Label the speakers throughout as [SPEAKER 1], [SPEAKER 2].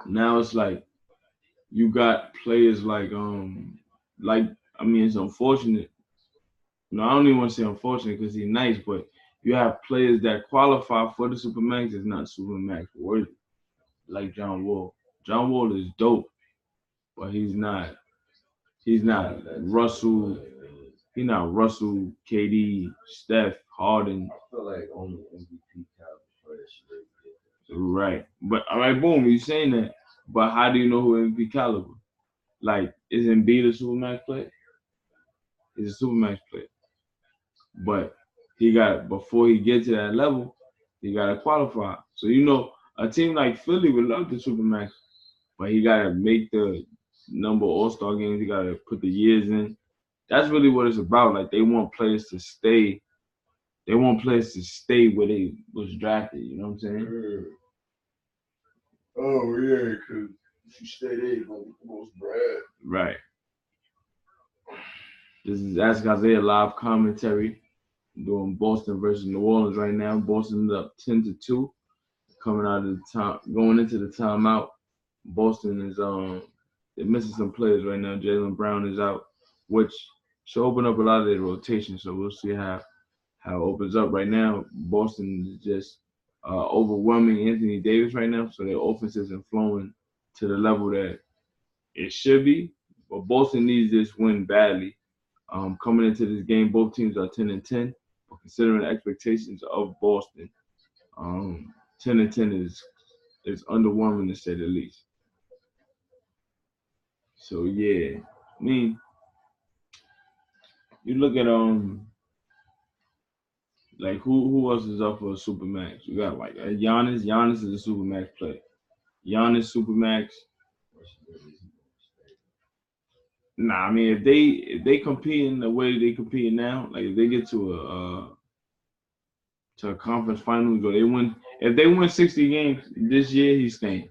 [SPEAKER 1] Now it's like you got players like I mean it's unfortunate. No, I don't even want to say unfortunate because he's nice, but you have players that qualify for the Supermax is not Supermax worthy, like John Wall. John Wall is dope, but he's not. He's not Russell. He's not Russell, KD, Steph, Harden.
[SPEAKER 2] I feel like only MVP caliber players should really get
[SPEAKER 1] Right. But all right, boom, you saying that. But how do you know who MVP caliber? Like, is Embiid a Supermax player? He's a Supermax player. But he got before he gets to that level, he gotta qualify. So you know, a team like Philly would love the Supermax, but he gotta make the number of All-Star games. He gotta put the years in. That's really what it's about. Like they want players to stay. They want players to stay where they was drafted. You know what I'm saying?
[SPEAKER 2] it. Oh yeah, because if you stay there, you're gonna get the most bread.
[SPEAKER 1] Right. This is Ask Isaiah live commentary. Doing Boston versus New Orleans right now. Boston's up 10-2. Coming out of the time, going into the timeout. Boston is they're missing some players right now. Jaylen Brown is out, which should open up a lot of their rotation. So we'll see how it opens up right now. Boston is just overwhelming Anthony Davis right now, so their offense isn't flowing to the level that it should be. But Boston needs this win badly. Coming into this game, both teams are 10-10. But considering the expectations of Boston, 10-10 is underwhelming to say the least. So yeah, I mean, you look at like who else is up for a supermax? You got like Giannis. Giannis is a supermax player. Giannis supermax. Nah, I mean if they compete in the way they compete now, like if they get to a conference finals or they win, if they win 60 games this year, he's staying.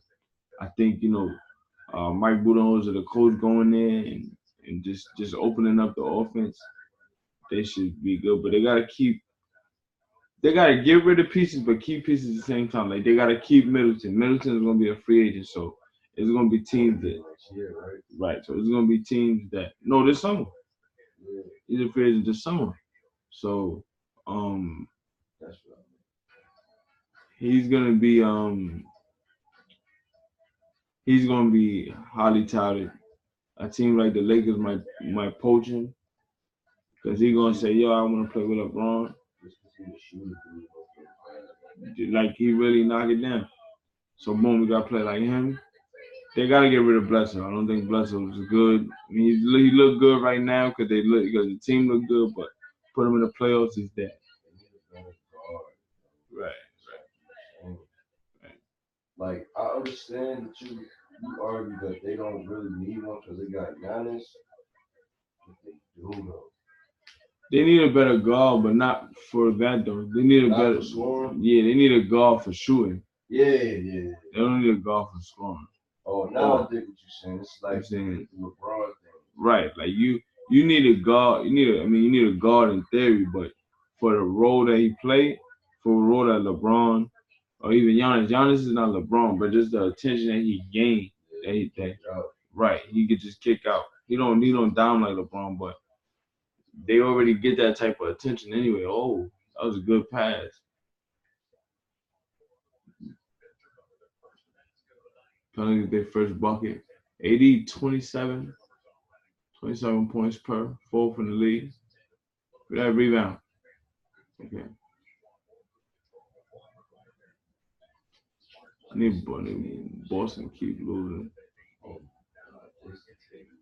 [SPEAKER 1] I think Mike Budenholzer, the coach, going there and just opening up the offense, they should be good. But they gotta get rid of pieces, but keep pieces at the same time. Like they gotta keep Middleton. Middleton is gonna be a free agent, so it's gonna be teams that
[SPEAKER 2] Next year, right?
[SPEAKER 1] right. So it's gonna be teams that no this summer.
[SPEAKER 2] Yeah,
[SPEAKER 1] He's a free agent this summer. So um
[SPEAKER 2] that's what I
[SPEAKER 1] he's gonna be he's gonna be highly touted. A team like the Lakers might poach him because he's gonna say, "Yo, I want to play with LeBron."
[SPEAKER 2] just because he was shooting through
[SPEAKER 1] Like he really knock it down. So boom, we got to play like him. They got to get rid of Bledsoe. I don't think Bledsoe is good. I mean, he look good right now because the team look good, but put him in the playoffs, he's dead.
[SPEAKER 2] they need a better guard.
[SPEAKER 1] Right,
[SPEAKER 2] And,
[SPEAKER 1] right.
[SPEAKER 2] like I understand that you argue that they don't really need one because they got Giannis, but they do though.
[SPEAKER 1] They need a better guard, but not for that though. They need a
[SPEAKER 2] Not
[SPEAKER 1] better.
[SPEAKER 2] for scoring.
[SPEAKER 1] Yeah, they need a guard for shooting.
[SPEAKER 2] Yeah, yeah.
[SPEAKER 1] They don't need a guard for scoring.
[SPEAKER 2] Oh, now I
[SPEAKER 1] Oh,
[SPEAKER 2] think what you're saying. It's
[SPEAKER 1] I'm
[SPEAKER 2] like
[SPEAKER 1] saying
[SPEAKER 2] the LeBron thing.
[SPEAKER 1] right. Like you need a guard. I mean, you need a guard in theory, but for the role that he played, for the role that LeBron or even Giannis, Giannis is not LeBron, but just the attention that he gained,
[SPEAKER 2] Yeah, he kicked out.
[SPEAKER 1] right, he could just kick out. He don't down like LeBron, but they already get that type of attention anyway. Oh, that was a good pass. Pelicans their first bucket. 80, 27, 27 points per, fourth in the league. For that rebound. Okay. I need Boston keep losing.
[SPEAKER 2] Oh God, Jason Tatum.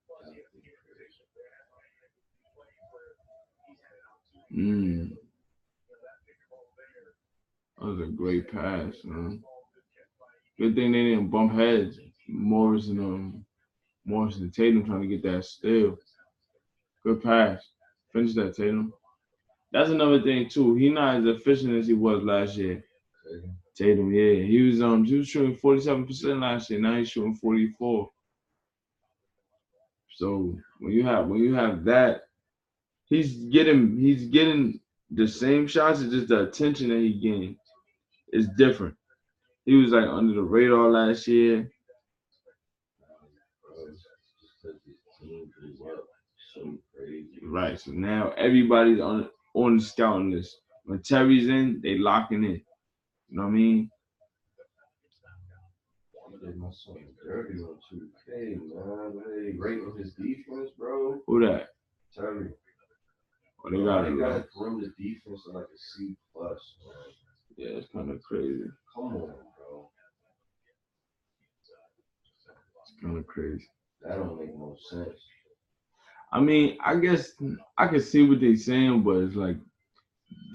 [SPEAKER 2] Gotta be crazy.
[SPEAKER 1] Mm, that was a great pass, man. Good thing they didn't bump heads. Morris and Tatum trying to get that steal. Good pass. Finish that, Tatum. That's another thing too. He not as efficient as he was last year.
[SPEAKER 2] Tatum.
[SPEAKER 1] Tatum, yeah, he was shooting 47% last year. Now he's shooting 44. So when you have that, he's getting the same shots, it's just the attention that he gained is different. He was like under the radar last year.
[SPEAKER 2] Just because his team blew up so crazy.
[SPEAKER 1] Right. So now everybody's on the scouting list. When Terry's in, they locking in. You know what I mean?
[SPEAKER 2] I did my son dirty on 2K, man. They rating his defense, bro.
[SPEAKER 1] Who that?
[SPEAKER 2] Terry.
[SPEAKER 1] Oh, they got it.
[SPEAKER 2] They got a perimeter defense like a C plus, man.
[SPEAKER 1] Yeah, it's kind of crazy.
[SPEAKER 2] Come on, bro.
[SPEAKER 1] It's kind of crazy.
[SPEAKER 2] That don't make no sense.
[SPEAKER 1] I mean, I guess I can see what they're saying, but it's like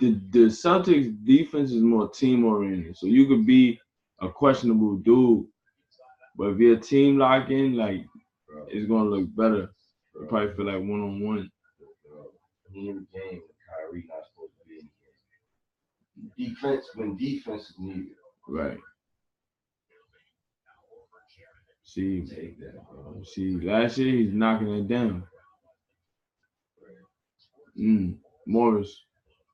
[SPEAKER 1] the Celtics defense is more team oriented. So you could be a questionable dude, but if you're a team lock in, like
[SPEAKER 2] Bro,
[SPEAKER 1] it's gonna look better.
[SPEAKER 2] bro,
[SPEAKER 1] You probably feel like 1-on-1.
[SPEAKER 2] bro. He in the game when Kyrie not supposed to be in the game. Defense when defense is needed.
[SPEAKER 1] Right. See,
[SPEAKER 2] Take that, bro.
[SPEAKER 1] last year he's knocking it down. Morris.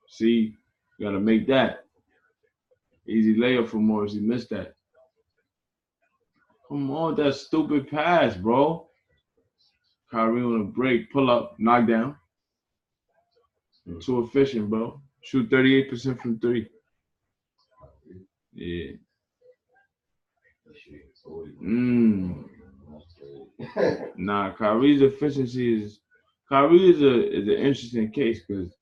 [SPEAKER 1] See, you gotta make that. Easy layup for Morris. He missed that. Come on, that stupid pass, bro. Kyrie on a break, pull up, knock down. Too efficient, bro. Shoot 38% from three. Yeah. Nah, Kyrie's efficiency is an interesting case because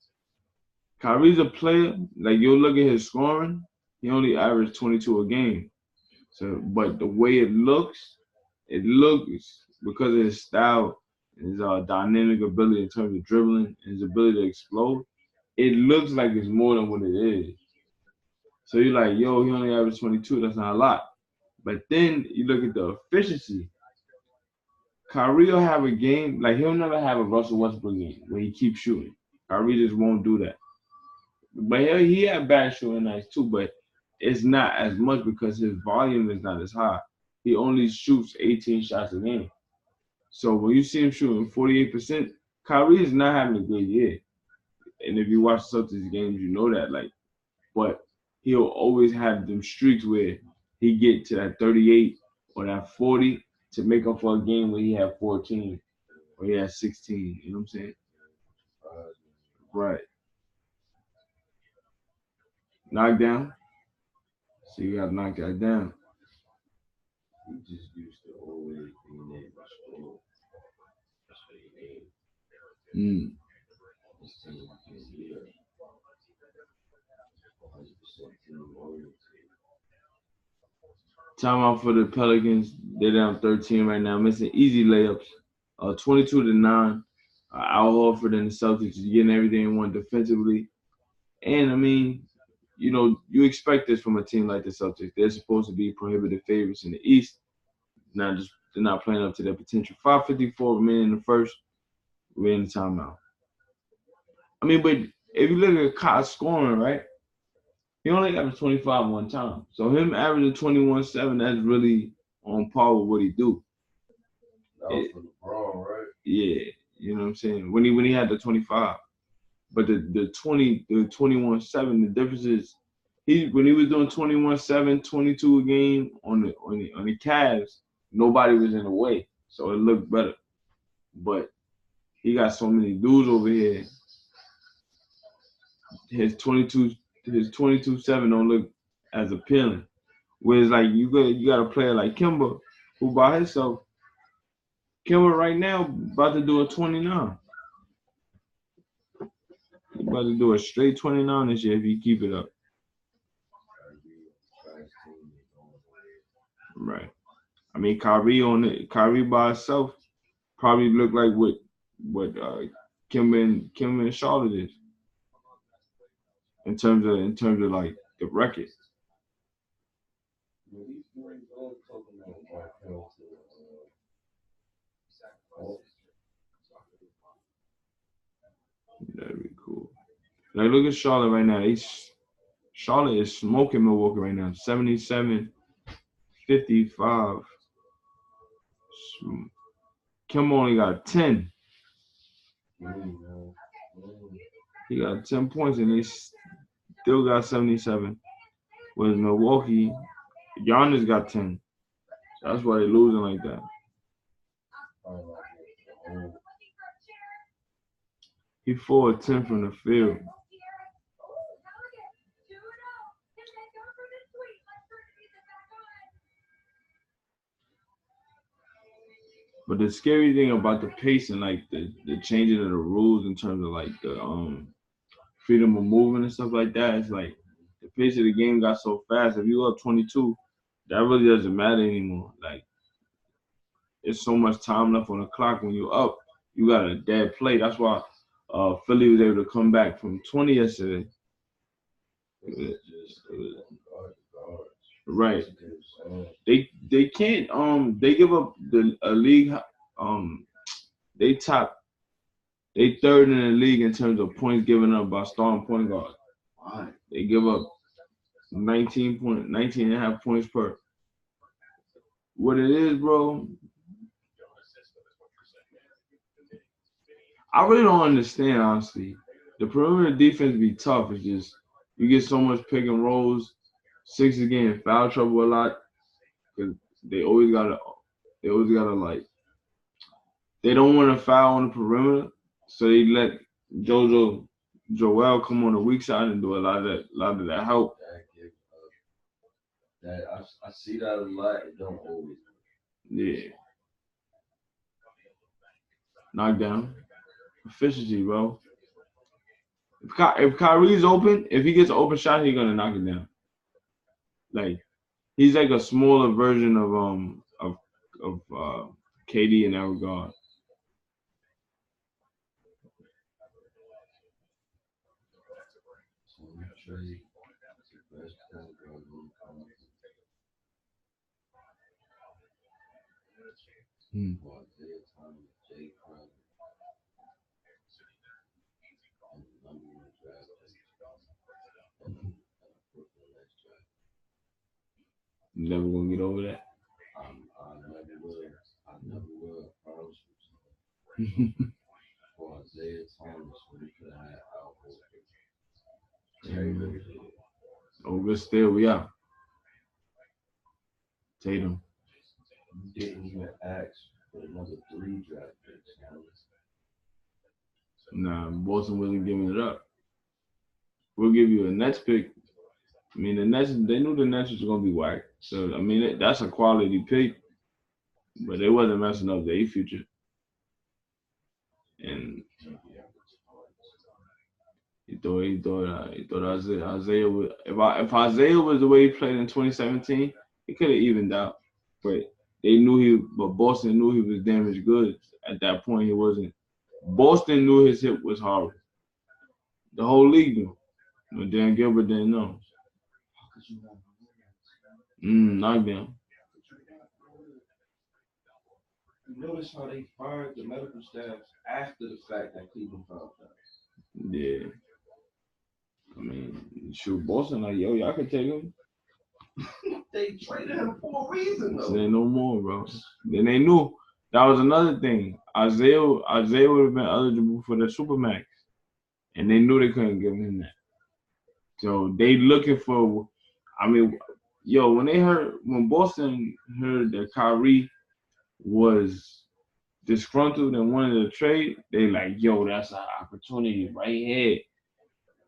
[SPEAKER 1] Kyrie's a player. Like you'll look at his scoring, he only averaged 22 a game. So, but the way it looks because of his style, his dynamic ability in terms of dribbling, and his ability to explode. It looks like it's more than what it is. So you're like, yo, he only averaged 22. That's not a lot. But then you look at the efficiency. Kyrie will have a game, like he'll never have a Russell Westbrook game where he keeps shooting. Kyrie just won't do that. But he had bad shooting nights too, but it's not as much because his volume is not as high. He only shoots 18 shots a game. So when you see him shooting 48%, Kyrie is not having a good year. And if you watch Celtics games, you know that. But he'll always have them streaks where he get to that 38 or that 40 to make up for a game where he had 14 or he had 16. You know what I'm saying? Right. Knockdown. So you got to knock that down.
[SPEAKER 2] He just used to always being able to score. That's what he made. His team can be 100% team oriented.
[SPEAKER 1] Timeout for the Pelicans. They're down 13 right now, missing easy layups. 22-9. Al Horford and the Celtics is getting everything they want defensively. And I mean, you expect this from a team like the Celtics. They're supposed to be prohibitive favorites in the East. They're not playing up to their potential. 5:54 remaining in the first. We're in the timeout. I mean, but if you look at Kyle's scoring, right? He only averaged 25 one time. So him averaging 21-7, that's really on par with what he do.
[SPEAKER 2] That was for LeBron, right?
[SPEAKER 1] Yeah, you know what I'm saying? When he had the 25. But the 21-7, the difference is when he was doing 21-7, 22 a game on the Cavs, nobody was in the way. So it looked better. But he got so many dudes over here. His 22-7 don't look as appealing. Whereas like you got a player like Kemba who by himself, Kemba right now about to do a 29. He's about to do a straight 29 this year if he keep it up. Right. I mean Kyrie by himself probably look like what Kemba and Charlotte is. In terms of like the record. That'd be cool. Like look at Charlotte right now. Charlotte is smoking Milwaukee right now. 77-55. Kim only got 10. He got 10 points and they still got 77. Whereas Milwaukee, Giannis got 10. So that's why they're losing like that. He 4 of 10 from the field. But the scary thing about the pace and like the changing of the rules in terms of like the freedom of movement and stuff like that, it's like the pace of the game got so fast. If you up 22, that really doesn't matter anymore. Like it's so much time left on the clock. When you're up, you got a dead play. That's why Philly was able to come back from 20 yesterday. Right. They can't they give up a league they third in the league in terms of points given up by starting point guard. They give up 19 and a half points per. What it is, bro, I really don't understand, honestly. The perimeter defense be tough. It's just you get so much pick and rolls. Sixers get in foul trouble a lot because they always gotta like they don't want to foul on the perimeter, so they let Joel come on the weak side and do a lot of that help.
[SPEAKER 2] I see that a lot. It don't always.
[SPEAKER 1] Yeah. Knockdown. Efficiency, bro. If Kyrie's open, if he gets an open shot, he's gonna knock it down. Like he's like a smaller version of KD in that regard. You never gonna get over that.
[SPEAKER 2] I never will. I promise you. For Isaiah Thomas, we could have had Al Horford.
[SPEAKER 1] Oh, good steal, yeah. Tatum.
[SPEAKER 2] You didn't even ask for another 3 draft picks.
[SPEAKER 1] Nah, Boston wasn't giving it up. We'll give you a Nets pick. I mean, the Nets, they knew the Nets was going to be whack. So, I mean, that's a quality pick. But they wasn't messing up their future. And he thought Isaiah was, if Isaiah was the way he played in 2017, he could have evened out. But Boston knew he was damaged goods. At that point, he wasn't. Boston knew his hip was horrible. The whole league knew. But Dan Gilbert didn't know. Knockdown.
[SPEAKER 2] You notice how they fired the medical staff after the fact that Cleveland found out.
[SPEAKER 1] Yeah. I mean, shoot, Boston like, yo, y'all can take him.
[SPEAKER 2] They traded him for a reason, though.
[SPEAKER 1] Say no more, bro. Then they knew. That was another thing. Isaiah would have been eligible for the Supermax. And they knew they couldn't give him that. So they looking for, I mean, yo, when Boston heard that Kyrie was disgruntled and wanted to trade, they like, yo, that's an opportunity right here.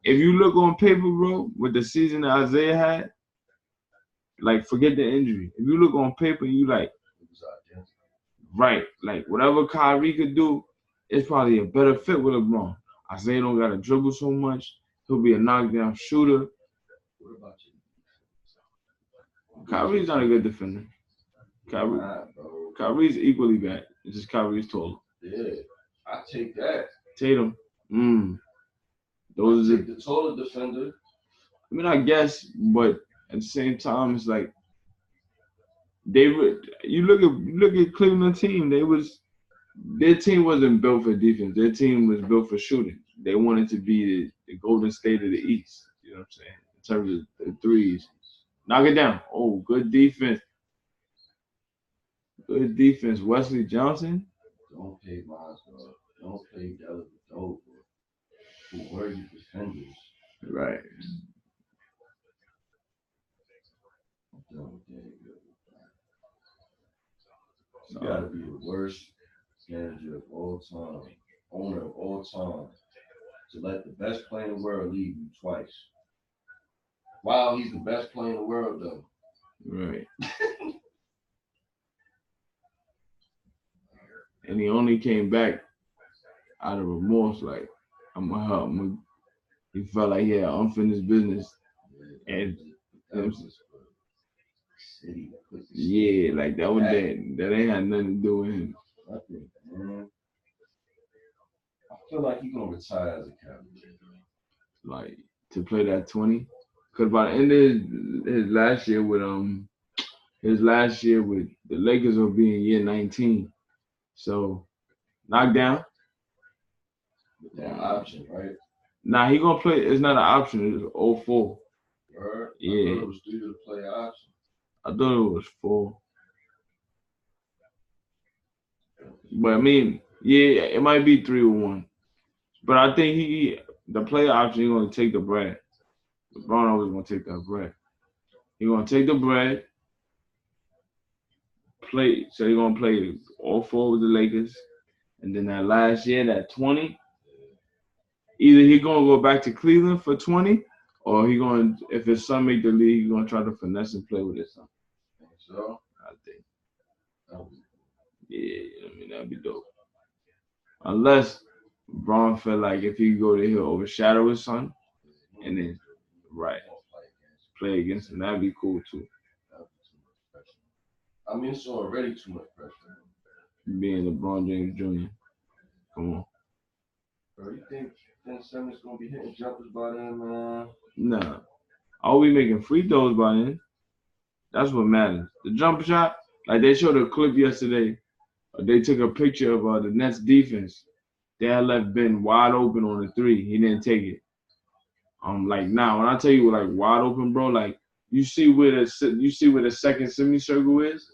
[SPEAKER 1] If you look on paper, bro, with the season that Isaiah had, like, forget the injury. If you look on paper, you like, right, like, whatever Kyrie could do, it's probably a better fit with LeBron. Isaiah don't got to dribble so much. He'll be a knockdown shooter.
[SPEAKER 2] What about you?
[SPEAKER 1] Kyrie's not a good defender. Kyrie's equally bad. It's just Kyrie's taller.
[SPEAKER 2] Yeah, I take that.
[SPEAKER 1] Tatum.
[SPEAKER 2] Those are the taller defender.
[SPEAKER 1] I mean, I guess, but at the same time, it's like you look at Cleveland team. Their team wasn't built for defense. Their team was built for shooting. They wanted to be the Golden State of the East. You know what I'm saying? In terms of the threes. Knock it down. Oh, good defense. Good defense. Wesley Johnson.
[SPEAKER 2] Don't pay Miles, bro. Don't pay Della. for worthy defenders.
[SPEAKER 1] Right.
[SPEAKER 2] I'm done with that. You gotta be the worst manager of all time, owner of all time, to let the best player in the world leave you twice. Wow, he's the best player in the world, though.
[SPEAKER 1] Right. And he only came back out of remorse, like, I'm gonna help him. He felt like he had unfinished business. And yeah, like that was that ain't had nothing to do with him.
[SPEAKER 2] Nothing, man. I feel like he's gonna retire as a Cavalier.
[SPEAKER 1] Like to play that 20. Cause by the end of his last year with the Lakers will be in year 19. So knocked down.
[SPEAKER 2] With that option, right?
[SPEAKER 1] Nah, he gonna play. It's not an option. It's 04.
[SPEAKER 2] Word?
[SPEAKER 1] Yeah.
[SPEAKER 2] I thought it was 3 to play option.
[SPEAKER 1] I thought it was 4. But I mean, yeah, it might be 3 or 1. But I think the player option, he's gonna take the bread. LeBron always gonna take that bread. He's gonna take the bread, play. So he's gonna play all 4 with the Lakers, and then that last year, that 20. Either he gonna go back to Cleveland for 20, or he gonna, if his son make the league, he gonna try to finesse and play with his son.
[SPEAKER 2] So
[SPEAKER 1] I think. Yeah, I mean that'd be dope. Unless Braun felt like if he could go there, he'll overshadow his son, and then play against him. That'd be cool too.
[SPEAKER 2] I mean, it's already too much pressure.
[SPEAKER 1] Being LeBron James Jr. Come on.
[SPEAKER 2] Bro, you think Simmons gonna be hitting jumpers by then, man?
[SPEAKER 1] Nah. Are we making free throws by then? That's what matters. The jump shot, like they showed a clip yesterday. They took a picture of the Nets defense. They had left Ben wide open on the 3. He didn't take it. Like now, when I tell you like wide open, bro, like you see where the second semicircle is,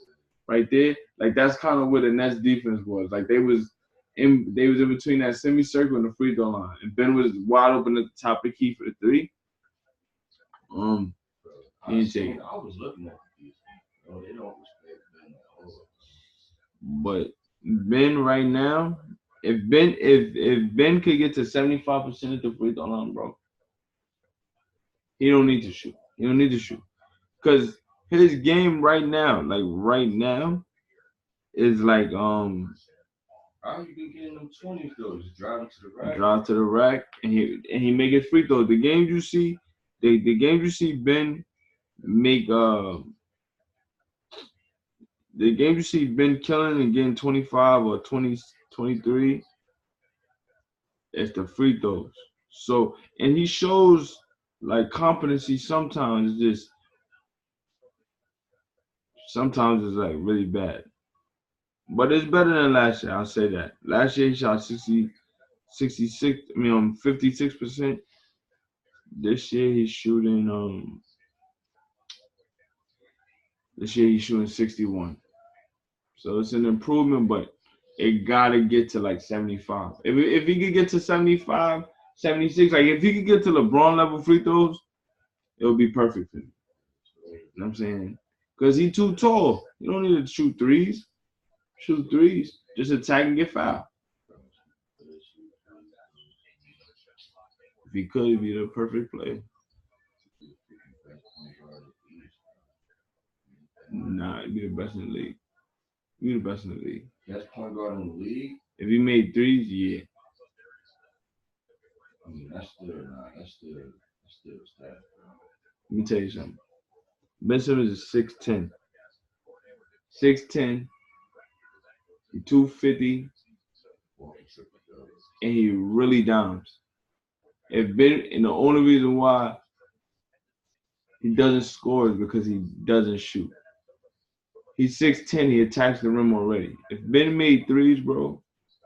[SPEAKER 1] right there. Like that's kind of where the Nets defense was. Like they was in between that semicircle and the free throw line, and Ben was wide open at the top of the key for the 3. He didn't take it.
[SPEAKER 2] I was looking at the defense. Bro, they don't respect Ben at all.
[SPEAKER 1] But Ben right now, if Ben could get to 75% at the free throw line, bro, he don't need to shoot. He don't need to shoot. Because his game right now, is like
[SPEAKER 2] How you been getting them 20s though? Just driving to the rack.
[SPEAKER 1] Drive to the rack and he make his free throws. The games you see, Ben make the games you see Ben killing and getting 25 or 20, 23, it's the free throws. So, and he shows like competency sometimes it's like really bad. But it's better than last year, I'll say that. Last year he shot 56%. This year he's shooting 61. So it's an improvement, but it gotta get to like 75. If he could get to 75, 76, like if he could get to LeBron level free throws, it'll be perfect for him. You know what I'm saying? Because he's too tall. You don't need to shoot threes. Shoot threes. Just attack and get fouled. If he could, he'd be the perfect player. Nah, he'd be the best in the league.
[SPEAKER 2] Best point guard in the league?
[SPEAKER 1] If he made threes, yeah.
[SPEAKER 2] I mean, that's still a stat.
[SPEAKER 1] Let me tell you something. Ben Simmons is 6'10". 6'10". 250. And he really dimes. And the only reason why he doesn't score is because he doesn't shoot. He's 6'10", he attacks the rim already. If Ben made threes, bro,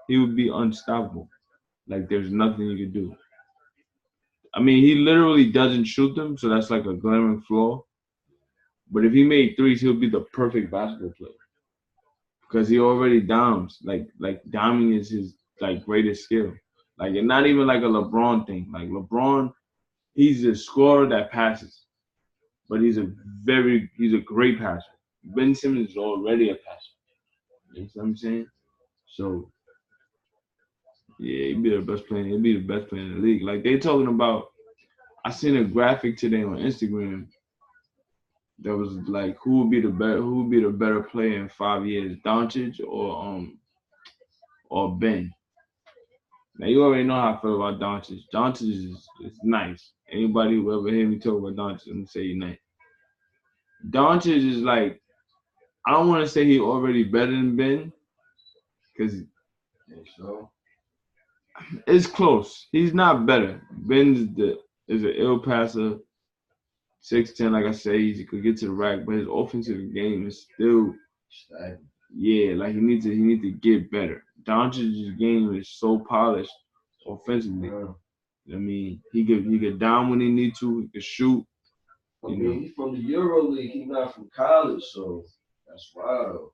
[SPEAKER 1] he would be unstoppable. Like there's nothing you could do. I mean, he literally doesn't shoot them, so that's like a glaring flaw. But if he made threes, he'll be the perfect basketball player. Because he already dimes. Like diming is his like greatest skill. Like, and not even like a LeBron thing. Like LeBron, he's a scorer that passes, but he's a great passer. Ben Simmons is already a passer. You know what I'm saying? So yeah, he'd be the best player. He'd be the best player in the league. Like they talking about. I seen a graphic today on Instagram that was like who would be the better player in 5 years, Doncic or Ben. Now you already know how I feel about Doncic. Doncic is nice. Anybody who ever hear me talk about Doncic, I'm gonna say he's nice. Doncic is like I don't want to say he already better than Ben because
[SPEAKER 2] so.
[SPEAKER 1] It's close. He's not better. Is an ill passer. 6'10", like I say, he could get to the rack, but his offensive game is still like he needs to get better. Doncic's game is so polished offensively. I mean, he could down when he need to. He could shoot.
[SPEAKER 2] I mean, he's from the Euro League. He's not from college, so that's wild.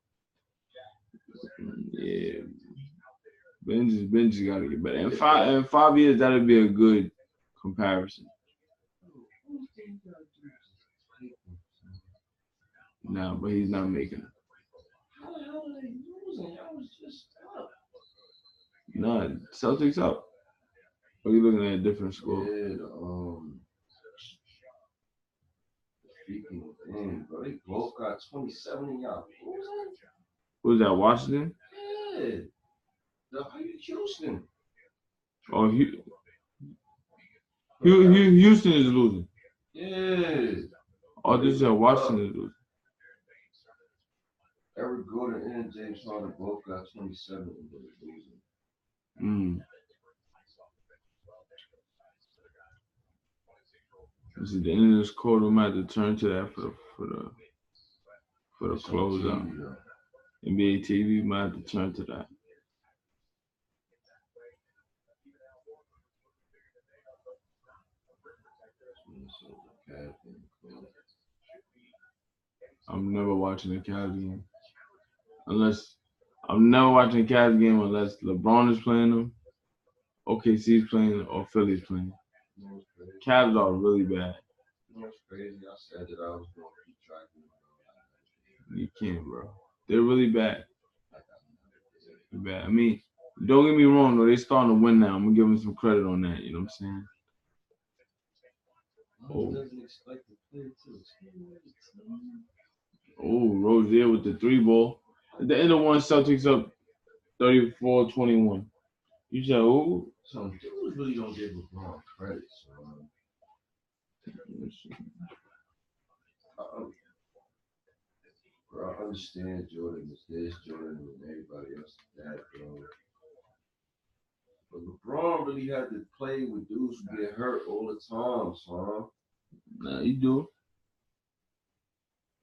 [SPEAKER 1] Yeah, Ben's got to get better. In 5 years, that'll be a good comparison. No, but he's not making it.
[SPEAKER 2] How the hell are they losing? I was just up.
[SPEAKER 1] No, Celtics up. Or you looking at a different score?
[SPEAKER 2] Yeah, speaking of them, bro, they both got 27 in y'all.
[SPEAKER 1] Who was that, Washington?
[SPEAKER 2] Yeah. Houston.
[SPEAKER 1] Oh, Houston is losing.
[SPEAKER 2] Yeah.
[SPEAKER 1] Oh, this is Washington is losing.
[SPEAKER 2] Eric Gordon and James Harden both got 27 and they're losing.
[SPEAKER 1] This is the end of this quarter. We might have to turn to that for the closeout. NBA TV, we might have to turn to that. I'm never watching a Cavs game unless LeBron is playing them, OKC's playing, or Philly's playing. Cavs are really bad.
[SPEAKER 2] That's crazy. I said that I was going to keep tracking.
[SPEAKER 1] You can't, bro. They're really bad. They're bad. I mean, don't get me wrong, though. They're starting to win now. I'm going to give them some credit on that. You know what I'm saying? Rozier with the 3-ball. At the end of one, Celtics up 34-21. You said who?
[SPEAKER 2] Some dudes really don't give LeBron credit, bro, I understand Jordan is this, Jordan and everybody else is that, bro. But LeBron really had to play with dudes who get hurt all the time, son.
[SPEAKER 1] Nah, you do.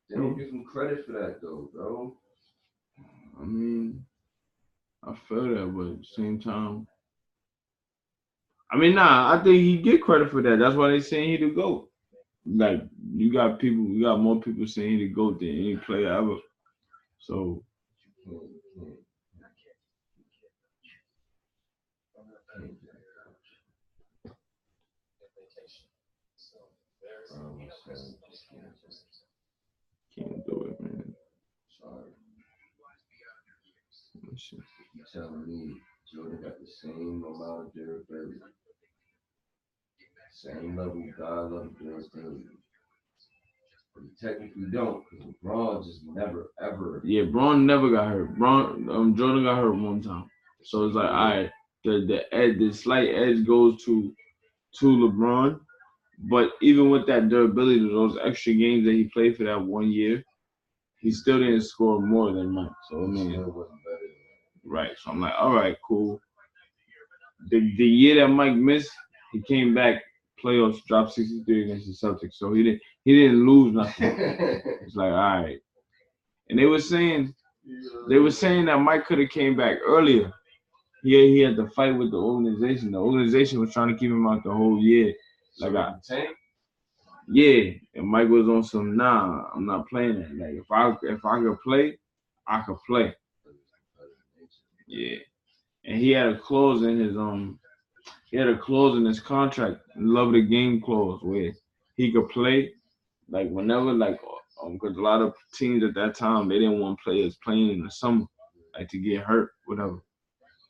[SPEAKER 2] They don't give him credit for that, though, bro.
[SPEAKER 1] I mean, I feel that, but at the same time, I mean, I think he get credit for that. That's why they saying he the GOAT. Like, you got more people saying he the GOAT than any player ever. So, can't do it, man.
[SPEAKER 2] Sorry. You telling me Jordan got the same amount of durability, same level God level durability. But he technically don't, because LeBron just never ever.
[SPEAKER 1] Yeah, Braun never got hurt. Jordan got hurt one time. So it's like, all right, the slight edge goes to LeBron. But even with that durability, those extra games that he played for that 1 year, he still didn't score more than Mike. So I mean, right. So I'm like, all right, cool. The year that Mike missed, he came back, playoffs, dropped 63 against the Celtics. So he didn't lose nothing. It's like, all right. And they were saying that Mike could have came back earlier. He had to fight with the organization. The organization was trying to keep him out the whole year. Like and Mike was on some, nah, I'm not playing that. Like if I could play, I could play. Yeah. And he had a clause in he had a clause in his contract, love of the game clause, where he could play like whenever, like because a lot of teams at that time they didn't want players playing in the summer, like to get hurt, whatever.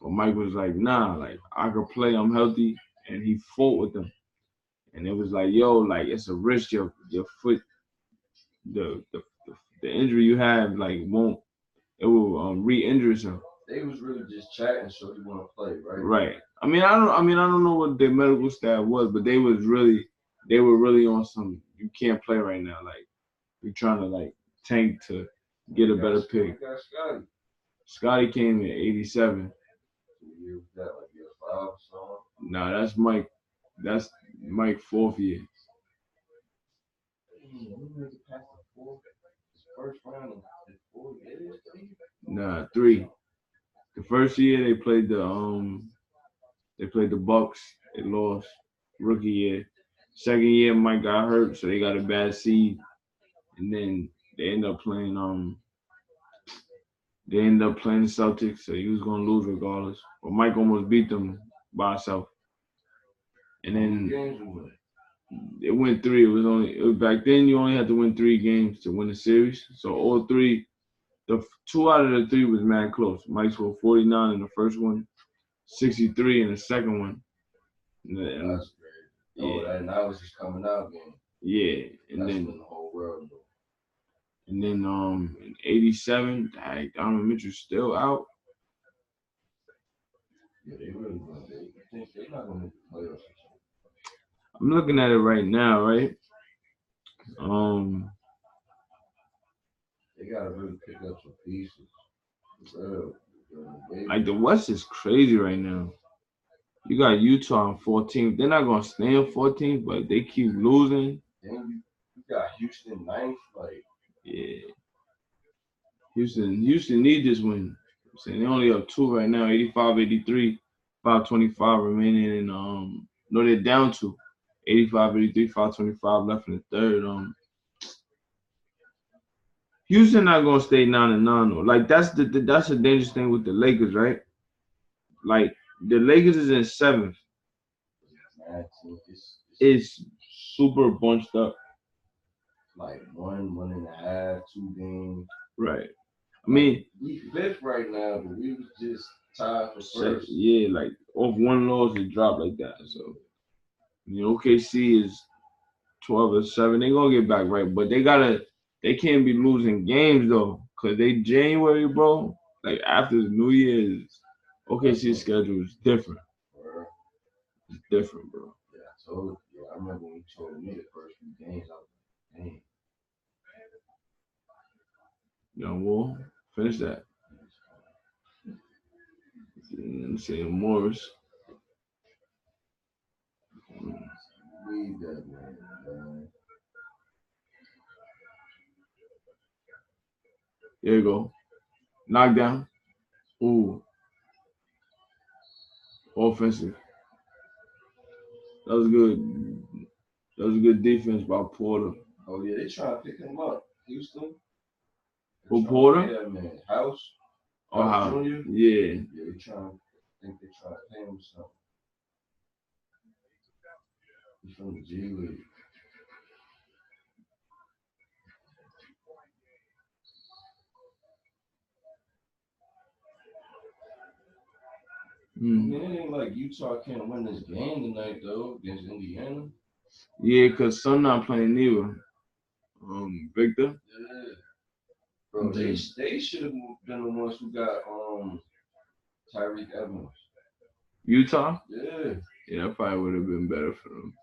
[SPEAKER 1] But Mike was like, nah, like I could play, I'm healthy, and he fought with them, and it was like, yo, like it's a risk, your foot, the injury you have, like won't, it will re-injure itself.
[SPEAKER 2] They was really just chatting, so he want to play, right?
[SPEAKER 1] Right. I don't know what their medical staff was, but they were really on some. You can't play right now. Like you're trying to like tank to get a better pick.
[SPEAKER 2] Got Scotty.
[SPEAKER 1] Scotty came in '87.
[SPEAKER 2] You got like year 5 or something.
[SPEAKER 1] Nah, that's Mike. That's Mike fourth year.
[SPEAKER 2] First round of 4 years.
[SPEAKER 1] Nah, 3. The first year they played the Bucks. They lost rookie year. Second year Mike got hurt, so they got a bad seed, and then they ended up playing the Celtics, so he was gonna lose regardless. But Mike almost beat them by himself. And then it went 3. Back then you only had to win 3 games to win the series. So all 3, the 2 out of the 3 was mad close. Mike scored 49 in the first one, 63 in the second one. And
[SPEAKER 2] that's great. Yeah. And that was just coming out game.
[SPEAKER 1] Yeah, and
[SPEAKER 2] that's
[SPEAKER 1] then
[SPEAKER 2] when the whole world knew.
[SPEAKER 1] And then in '87, Donovan Mitchell's still out.
[SPEAKER 2] Yeah, they really going. They think they're not gonna make the playoffs.
[SPEAKER 1] I'm looking at it right now, right?
[SPEAKER 2] They gotta really pick up some pieces.
[SPEAKER 1] Like the West is crazy right now. You got Utah on 14th. They're not gonna stay on 14th, but they keep losing.
[SPEAKER 2] Then you got Houston 9th, like
[SPEAKER 1] yeah. Houston need this win. I'm saying they're only up 2 right now, 85-83, 5:25 remaining, and no, they're down 2, 85-83, 5:25 left in the third. Houston not gonna stay 9-9 though. Like that's the dangerous thing with the Lakers, right? Like the Lakers is in 7th. It's super bunched up.
[SPEAKER 2] Like 1.5, 2 games.
[SPEAKER 1] Right. I mean,
[SPEAKER 2] we 5th right now, but we was just tied for first.
[SPEAKER 1] Yeah, like off 1 loss, it dropped like that. So, OKC is 12-7. They gonna get back right, but they can't be losing games though, cause they January, bro. Like after the New Year's, OKC schedule is different. It's different, bro.
[SPEAKER 2] Yeah, I remember when you told me the first few games, I was like, dang.
[SPEAKER 1] We'll finish that. I'm saying Morris.
[SPEAKER 2] Leave that man.
[SPEAKER 1] There you go. Knockdown. Ooh. Offensive. That was good. That was a good defense by Porter.
[SPEAKER 2] Oh yeah, they trying to pick him up. Houston.
[SPEAKER 1] Who, Porter?
[SPEAKER 2] Yeah, man. House.
[SPEAKER 1] House
[SPEAKER 2] Junior.
[SPEAKER 1] Yeah.
[SPEAKER 2] Yeah, they trying. I think they trying to pay him something. He's from the G League. I mean, it ain't like Utah can't win this game tonight though against Indiana.
[SPEAKER 1] Yeah, cause some not playing neither. Victor.
[SPEAKER 2] Yeah. Bro, they should have been the ones who got Tyreek Evans.
[SPEAKER 1] Utah.
[SPEAKER 2] Yeah.
[SPEAKER 1] Yeah, that probably would have been better for them.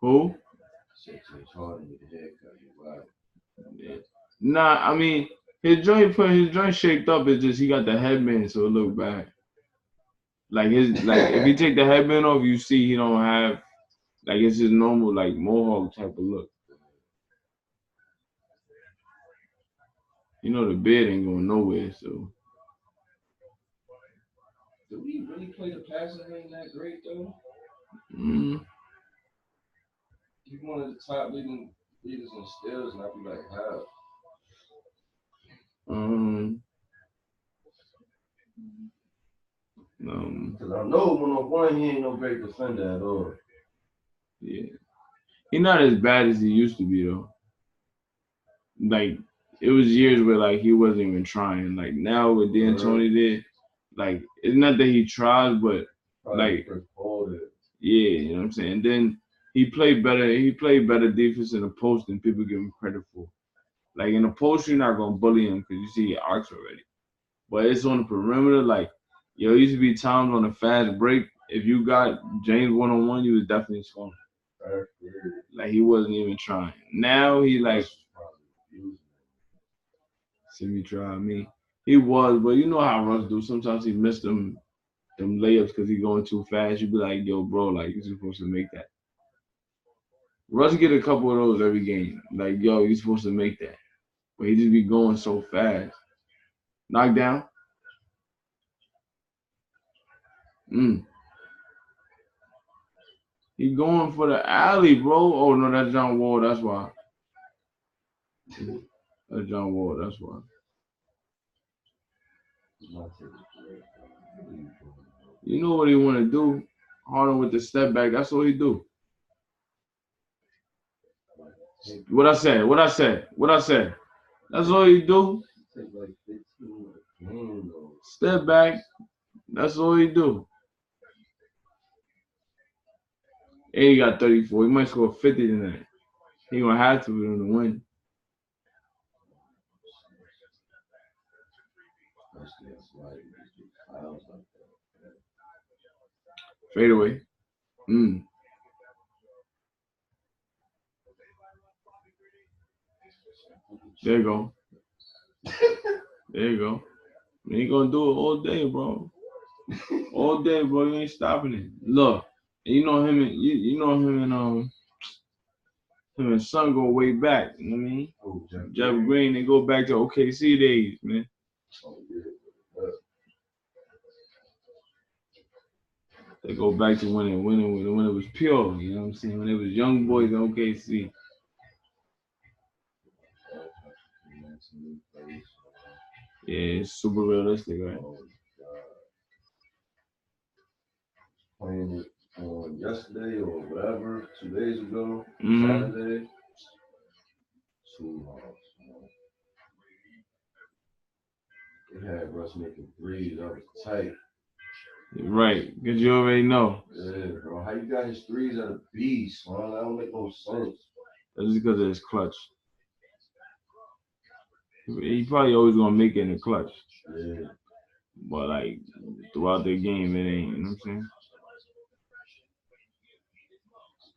[SPEAKER 1] Who?
[SPEAKER 2] Harden with the haircut. Wow.
[SPEAKER 1] Yeah. Nah, I mean his joint shaped up. It's just he got the headband, so it look bad. Like if you take the headband off, you see he don't have like it's his normal like mohawk type of look. The beard ain't going nowhere, so.
[SPEAKER 2] Did we really play the passing game that great though? He's one of the top leaders in steals, and I'd be like, how? Because I know one-on-one, he ain't no great defender at all.
[SPEAKER 1] Yeah. He's not as bad as he used to be, though. Like, it was years where, like, he wasn't even trying. Like, now with D'Antoni there, like, it's not that he tries, but, like, yeah, you know what I'm saying? Then he played better. He played better defense in the post than people give him credit for. Like, in the post, you're not going to bully him because you see he arcs already. But it's on the perimeter, like, yo, it used to be times on a fast break. If you got James one-on-one, you was definitely scoring. Like, he wasn't even trying. Now he, like, see me try me. He was, but you know how Russ do. Sometimes he missed them layups because he going too fast. You be like, yo, bro, like, you're supposed to make that. Russ get a couple of those every game. Like, yo, you're supposed to make that. But he just be going so fast. Knockdown. He going for the alley, bro. Oh, no, that's John Wall. That's why. That's John Wall. That's why. You know what he want to do? Harden with the step back. That's what he do. What I said. That's all he do. Step back. That's all he do. And he got 34. He might score 50 tonight. He gonna have to for him to win. Fade away. There you go. There you go. He gonna do it all day, bro. All day, bro. You ain't stopping it. Look, you know him and him and Son go way back. You know what I mean? Jeff Green, they go back to OKC days, man. They go back to when it was pure. You know what I'm saying? When it was young boys in OKC. Yeah, it's super realistic, right?
[SPEAKER 2] Playing it yesterday or whatever, 2 days ago, Saturday. Too hard. They had Russ making threes. That was tight.
[SPEAKER 1] Right, because you already know.
[SPEAKER 2] Yeah, bro. How you got his threes at a beast, man? That don't make no sense.
[SPEAKER 1] That's because of his clutch. He probably always gonna make it in the clutch.
[SPEAKER 2] Yeah.
[SPEAKER 1] But like throughout the game, it ain't. You know what I'm saying?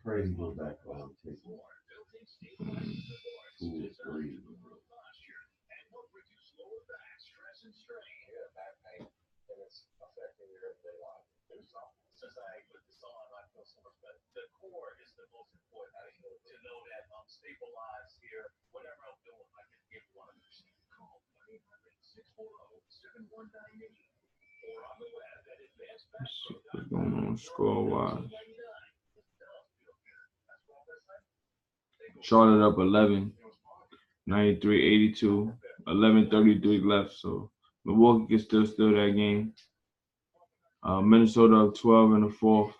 [SPEAKER 2] Pray he go back on take 2 or 3.
[SPEAKER 1] What's going on score wise? Charlotte up 11, 93-82, 11:33 left. So Milwaukee can still steal that game. Minnesota up 12 in the fourth,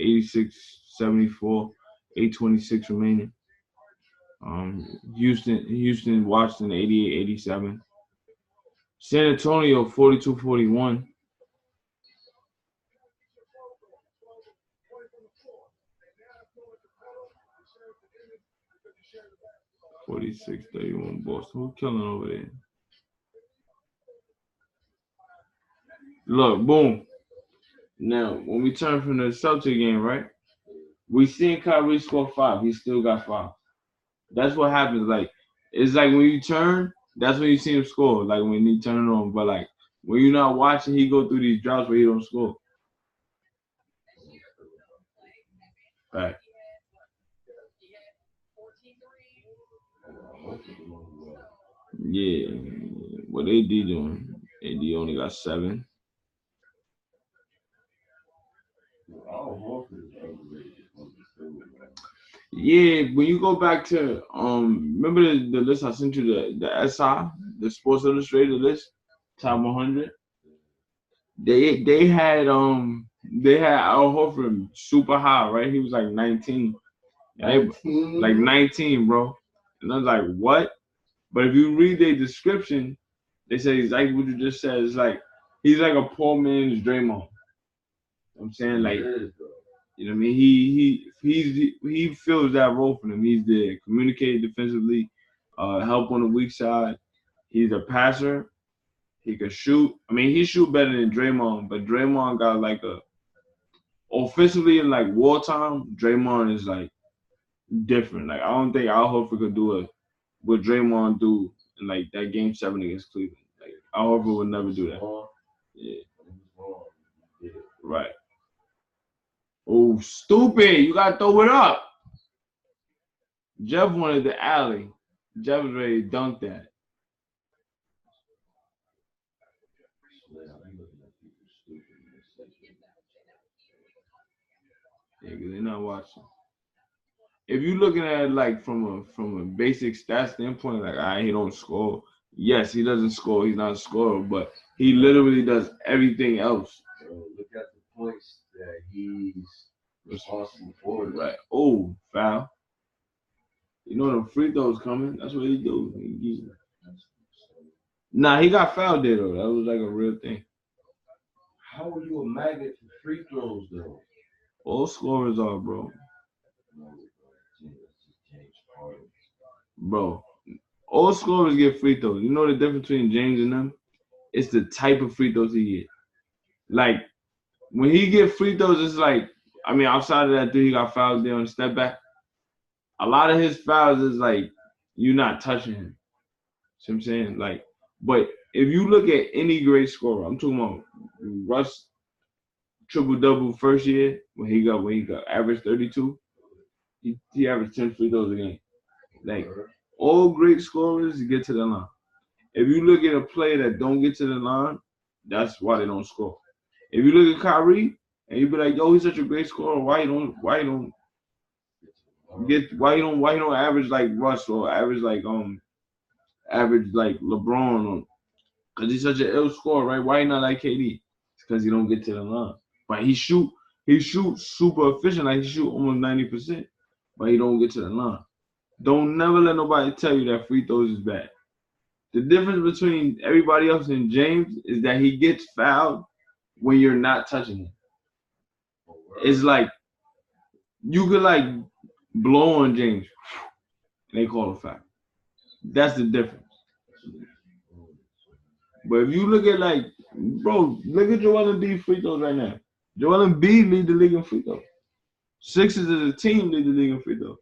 [SPEAKER 1] 86-74, 8:26 remaining. Houston, Washington 88-87. San Antonio 42-41. $46-31 Boston. Who's killing over there? Look, boom. Now, when we turn from the Celtics game, right? We seen Kyrie score 5. He still got 5. That's what happens. Like, it's like when you turn, that's when you see him score. Like when he turn it on. But like when you're not watching, he go through these droughts where he don't score. Right. Yeah. What AD doing? AD only got 7. Yeah, when you go back to remember the list I sent you, the SI, the Sports Illustrated list, top 100. They had Al Horford super high, right? He was like 19. And they,
[SPEAKER 2] 19.
[SPEAKER 1] like 19, bro. And I was like, what? But if you read their description, they say exactly what you just said. It's like he's like a poor man's Draymond. I'm saying like, you know what I mean? He fills that role for them. He's the communicator defensively, help on the weak side. He's a passer. He can shoot. I mean, he shoot better than Draymond, but Draymond got like a offensively in like wartime. Draymond is like different. Like I don't think Al Horford could do it what Draymond do in like that game 7 against Cleveland. Like Al Horford would never do that. Yeah. Right. Oh, stupid! You gotta throw it up. Jeff wanted the alley. Jeff was ready to dunk that. Yeah, because they're not watching. If you're looking at it like from a basic stat standpoint, like he don't score. Yes, he doesn't score. He's not a scorer, but he literally does everything else.
[SPEAKER 2] So look at the points that he's responsible for.
[SPEAKER 1] Right. Oh, foul. You know the free throws coming. That's what he do. Nah, he got fouled there though. That was like a real thing.
[SPEAKER 2] How are you a magnet for free throws though?
[SPEAKER 1] All scorers are, bro. Bro, all scorers get free throws. You know the difference between James and them? It's the type of free throws he get. Like when he get free throws, it's like, I mean, outside of that, dude, he got fouled there on the step back. A lot of his fouls is like you're not touching him. See what I'm saying? Like, but if you look at any great scorer, I'm talking about Russ triple double first year when he got average 32. He averaged 10 free throws a game. Like all great scorers get to the line. If you look at a player that don't get to the line, that's why they don't score. If you look at Kyrie and you be like, yo, he's such a great scorer, why you don't average like Russ or average like LeBron or because he's such an ill scorer, right? Why not like KD? It's because he don't get to the line. But he shoots super efficient, like he shoot almost 90%, but he don't get to the line. Don't never let nobody tell you that free throws is bad. The difference between everybody else and James is that he gets fouled when you're not touching him. It's like you could like blow on James and they call it foul. That's the difference. But if you look at like, bro, look at Joel Embiid free throws right now. Joel Embiid lead the league in free throws. Sixers as a team lead the league in free throws.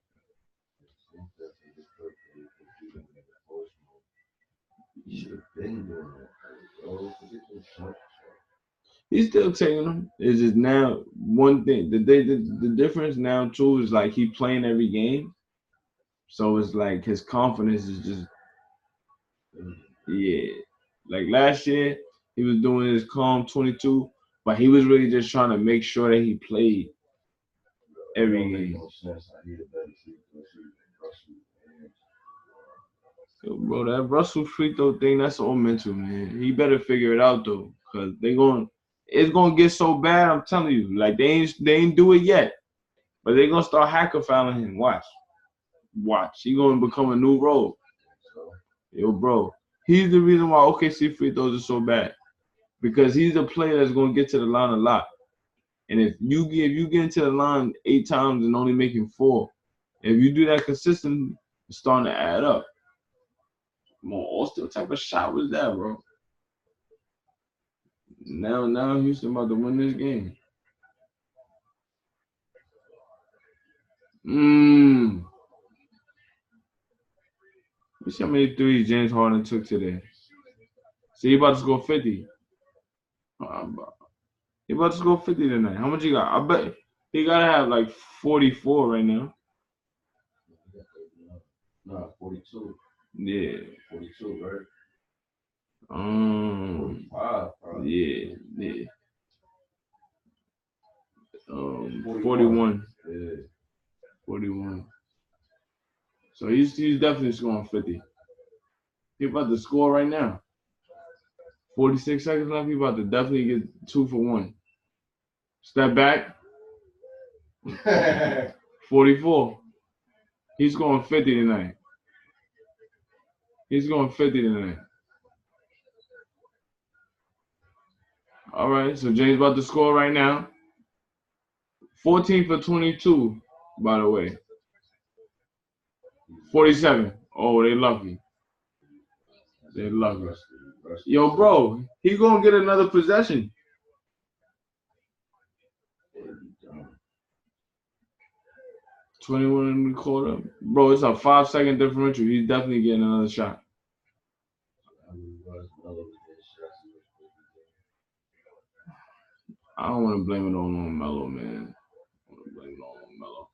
[SPEAKER 1] He's still taking them. It's just now one thing. The difference now too is like he playing every game, so it's like his confidence is just yeah. Like last year he was doing his calm 22, but he was really just trying to make sure that he played every game. Yo, bro, that Russell free throw thing, that's all mental, man. He better figure it out though, cause it's gonna get so bad. I'm telling you, like they ain't do it yet, but they gonna start hacker fouling him. Watch. He gonna become a new role. Yo, bro, he's the reason why OKC free throws are so bad, because he's a player that's gonna get to the line a lot. And if you get into the line 8 times and only making 4, if you do that consistently, it's starting to add up. Austin, what type of shot was that, bro? Now Houston about to win this game. Let's see how many threes James Harden took today. See, he about to score 50. He about to score 50 tonight. How much he got? I bet he gotta have like 44 right now.
[SPEAKER 2] No, 42.
[SPEAKER 1] Yeah.
[SPEAKER 2] 42, right?
[SPEAKER 1] 45, probably. Yeah. 41.
[SPEAKER 2] Yeah.
[SPEAKER 1] 41. So he's definitely scoring 50. He about to score right now. 46 seconds left. He about to definitely get 2 for 1. Step back. 44. He's going 50 tonight. He's going 50 tonight. All right, so James about to score right now. 14 for 22, by the way. 47. Oh, they lucky. They lucky. Yo, bro, he gonna get another possession. 21 in the quarter. Bro, it's a 5-second differential. He's definitely getting another shot. I don't want to blame it all on Melo, man. I want to blame it all on Melo.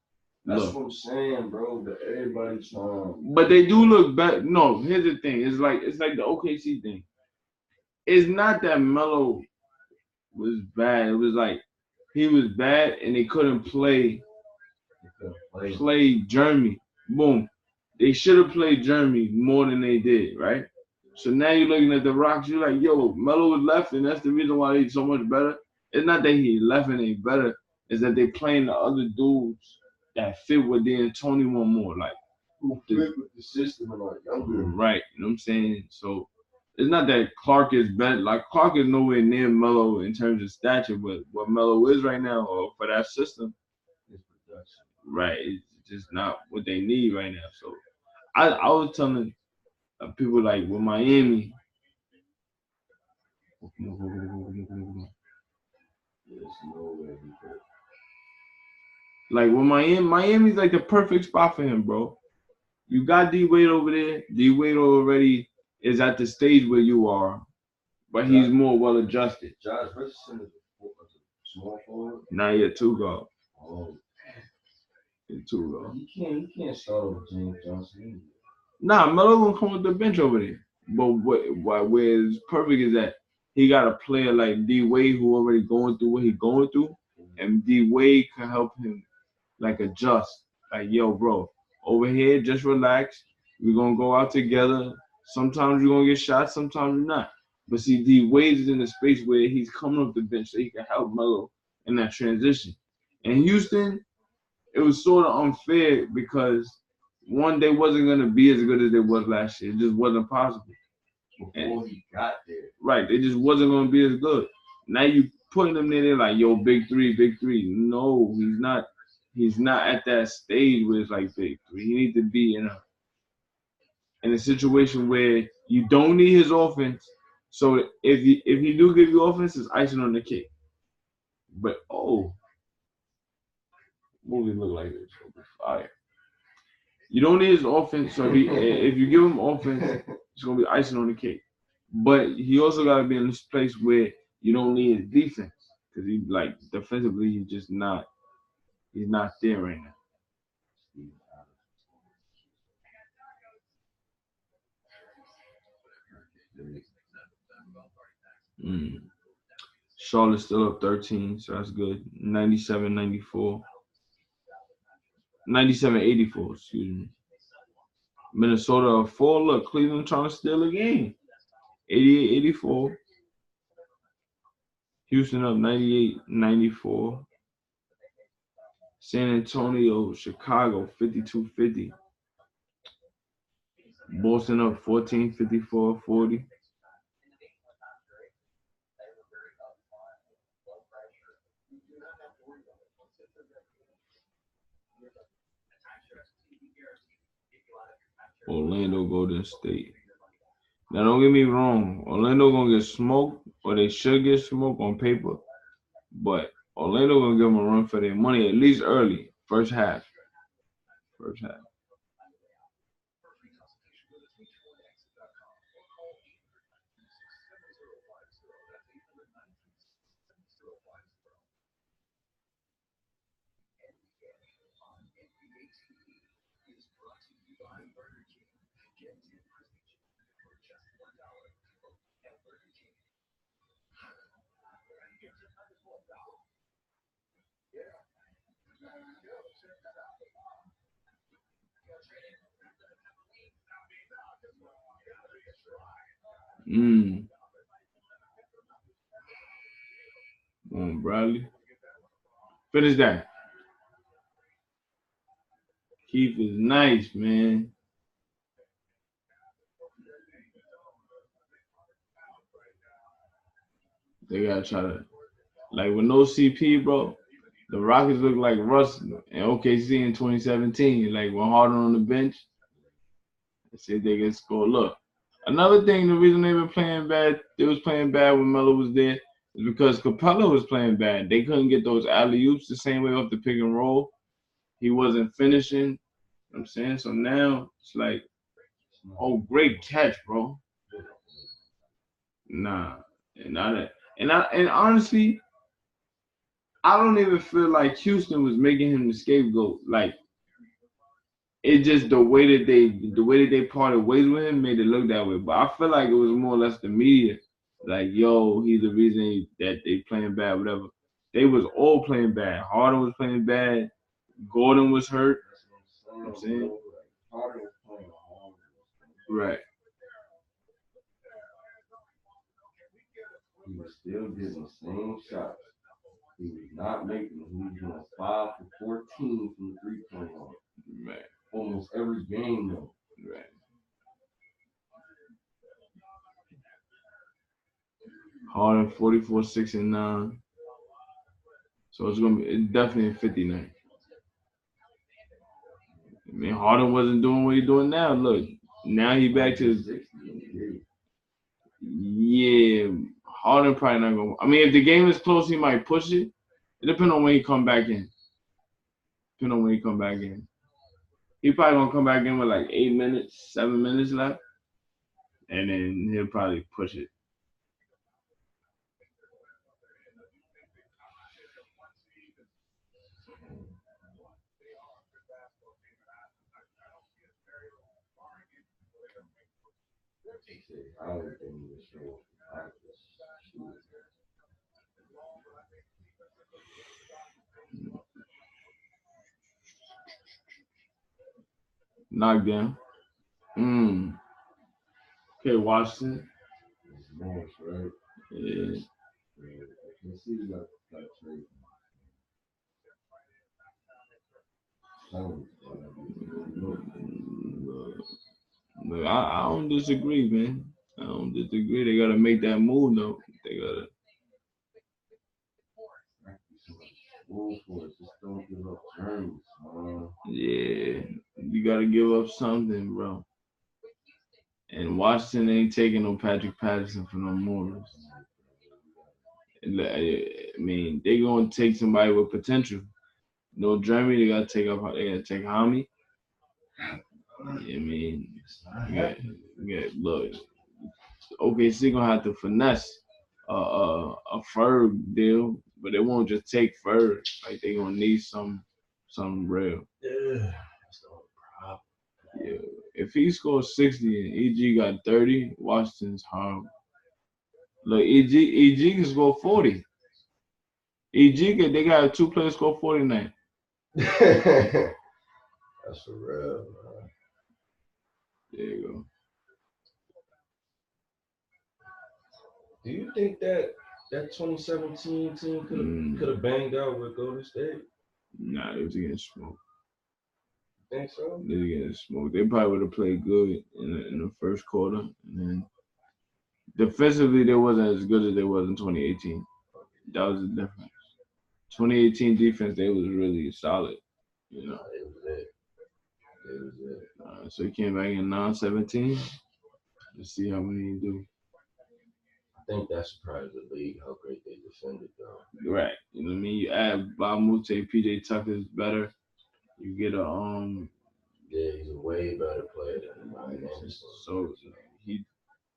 [SPEAKER 2] That's what I'm saying, bro. But everybody's trying.
[SPEAKER 1] But they do look better. No, here's the thing. It's like the OKC thing. It's not that Melo was bad. It was like he was bad and they couldn't play Jeremy. Boom. They should have played Jeremy more than they did, right? So now you're looking at the Rocks, you're like, yo, Melo was left, and that's the reason why they're so much better. It's not that he left and they better, it's that they playing the other dudes that fit with the Tony one more. Like
[SPEAKER 2] who fit with the system and like younger.
[SPEAKER 1] Right, you know what I'm saying? So it's not that Clark is better. Like Clark is nowhere near Melo in terms of stature, but what Melo is right now for that system is production. Right, it's just not what they need right now. So I was telling people like with Miami. Like with Miami's like the perfect spot for him, bro. You got D Wade over there. D Wade already is at the stage where you are, but he's more well adjusted.
[SPEAKER 2] Josh Richardson is a small forward.
[SPEAKER 1] Not yet, 2 guard.
[SPEAKER 2] Oh,
[SPEAKER 1] 2 guard.
[SPEAKER 2] You can't start with James Johnson.
[SPEAKER 1] Nah, Melo gonna come with the bench over there. But where it's perfect is that he got a player like D Wade who already going through what he's going through, and D Wade can help him like adjust. Like, yo, bro, over here, just relax. We're gonna go out together. Sometimes you're gonna get shots, sometimes you're not. But see, D Wade is in a space where he's coming off the bench so he can help Melo in that transition. In Houston, it was sort of unfair because one, they wasn't gonna be as good as they was last year. It just wasn't possible.
[SPEAKER 2] Before he got there.
[SPEAKER 1] Right, they just wasn't gonna be as good. Now you putting them there, they're like, yo, big three. No, he's not. He's not at that stage where it's like big three. He needs to be in a situation where you don't need his offense. So if he do give you offense, it's icing on the cake. But movie look like this. Fire. You don't need his offense. So if you give him offense, it's gonna be icing on the cake. But he also gotta be in this place where you don't need his defense because he like defensively he's just not. He's not there right now. Charlotte's still up 13, so that's good. 97-94. 97-84, excuse me. Minnesota up 4. Look, Cleveland trying to steal a game. 88-84. Houston up 98-94. San Antonio, Chicago 52-50. Boston up 14, 54-40. Orlando, Golden State. Now, don't get me wrong. Orlando gonna get smoked, or they should get smoked on paper. But Orlando gonna give them a run for their money at least early, first half. Come on, Bradley. Finish that. Keith is nice, man. They gotta try to like with no CP, bro. The Rockets look like Russ and OKC in 2017. Like when Harden on the bench, they said they can score. Look, another thing, the reason they was playing bad when Melo was there, is because Capella was playing bad. They couldn't get those alley oops the same way off the pick and roll. He wasn't finishing. You know what I'm saying? So now it's like, oh, great catch, bro. Nah, and not that. And honestly, I don't even feel like Houston was making him the scapegoat. Like it's just the way that they parted ways with him made it look that way. But I feel like it was more or less the media. Like, yo, he's the reason that they playing bad, whatever. They was all playing bad. Harden was playing bad. Gordon was hurt. You know what I'm saying?
[SPEAKER 2] Harden was playing hard.
[SPEAKER 1] Right.
[SPEAKER 2] He was still getting the same shots. He was not making them. He was doing 5 for 14 from the 3-point line.
[SPEAKER 1] Right.
[SPEAKER 2] Almost every game, though.
[SPEAKER 1] Right. Harden 44, 6 and 9. So it's definitely a 59. I mean, Harden wasn't doing what he's doing now. Look, now he back to his. Yeah, Harden probably not gonna. I mean, if the game is close, he might push it. It depends on when he come back in. He probably gonna come back in with like 8 minutes, 7 minutes left, and then he'll probably push it. Knockdown. Okay, Washington.
[SPEAKER 2] Nice, right?
[SPEAKER 1] Yeah.
[SPEAKER 2] I can see that trade.
[SPEAKER 1] Look, I don't disagree, man. I don't disagree. They gotta make that move though. They gotta.
[SPEAKER 2] Just don't give up turns, man.
[SPEAKER 1] Yeah, you gotta give up something, bro. And Washington ain't taking no Patrick Patterson for no more. I mean, they gonna take somebody with potential. No Jeremy, they gotta take Hami. I mean, look, OKC gonna have to finesse a Ferg deal, but they won't just take Ferg. Like they gonna need something real.
[SPEAKER 2] Yeah, that's the only problem.
[SPEAKER 1] Yeah, if he scores 60 and EG got 30, Washington's horrible. Look, EG can score 40. They got 2 players score 49.
[SPEAKER 2] That's for real, man.
[SPEAKER 1] There you go.
[SPEAKER 2] Do you think that 2017 team could have banged out with Golden State?
[SPEAKER 1] Nah, they was getting smoked.
[SPEAKER 2] Think so?
[SPEAKER 1] They was getting smoked. They probably would have played good in the first quarter, and then defensively they wasn't as good as they was in 2018. That was the difference. 2018 defense, they was really solid. You know.
[SPEAKER 2] It was it.
[SPEAKER 1] So he came back in 9-17. Let's see how many he do.
[SPEAKER 2] I think that surprised the league how great they defended, though.
[SPEAKER 1] Right. You know what I mean? You add Bob Mute, PJ Tucker's better. You get a
[SPEAKER 2] Yeah, he's a way better player than Ryan Anderson.
[SPEAKER 1] So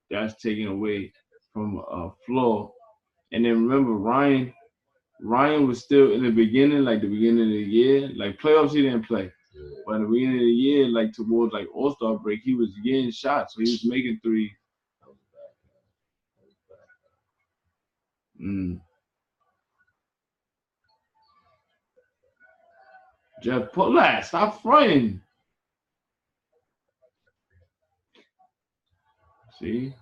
[SPEAKER 1] that's taken away from a floor. And then remember, Ryan was still in the beginning, like the beginning of the year, like playoffs he didn't play. Yeah. But in the beginning of the year, like towards like All-Star break, he was getting shots, so he was making 3. Jeff Pollak, stop fronting. See,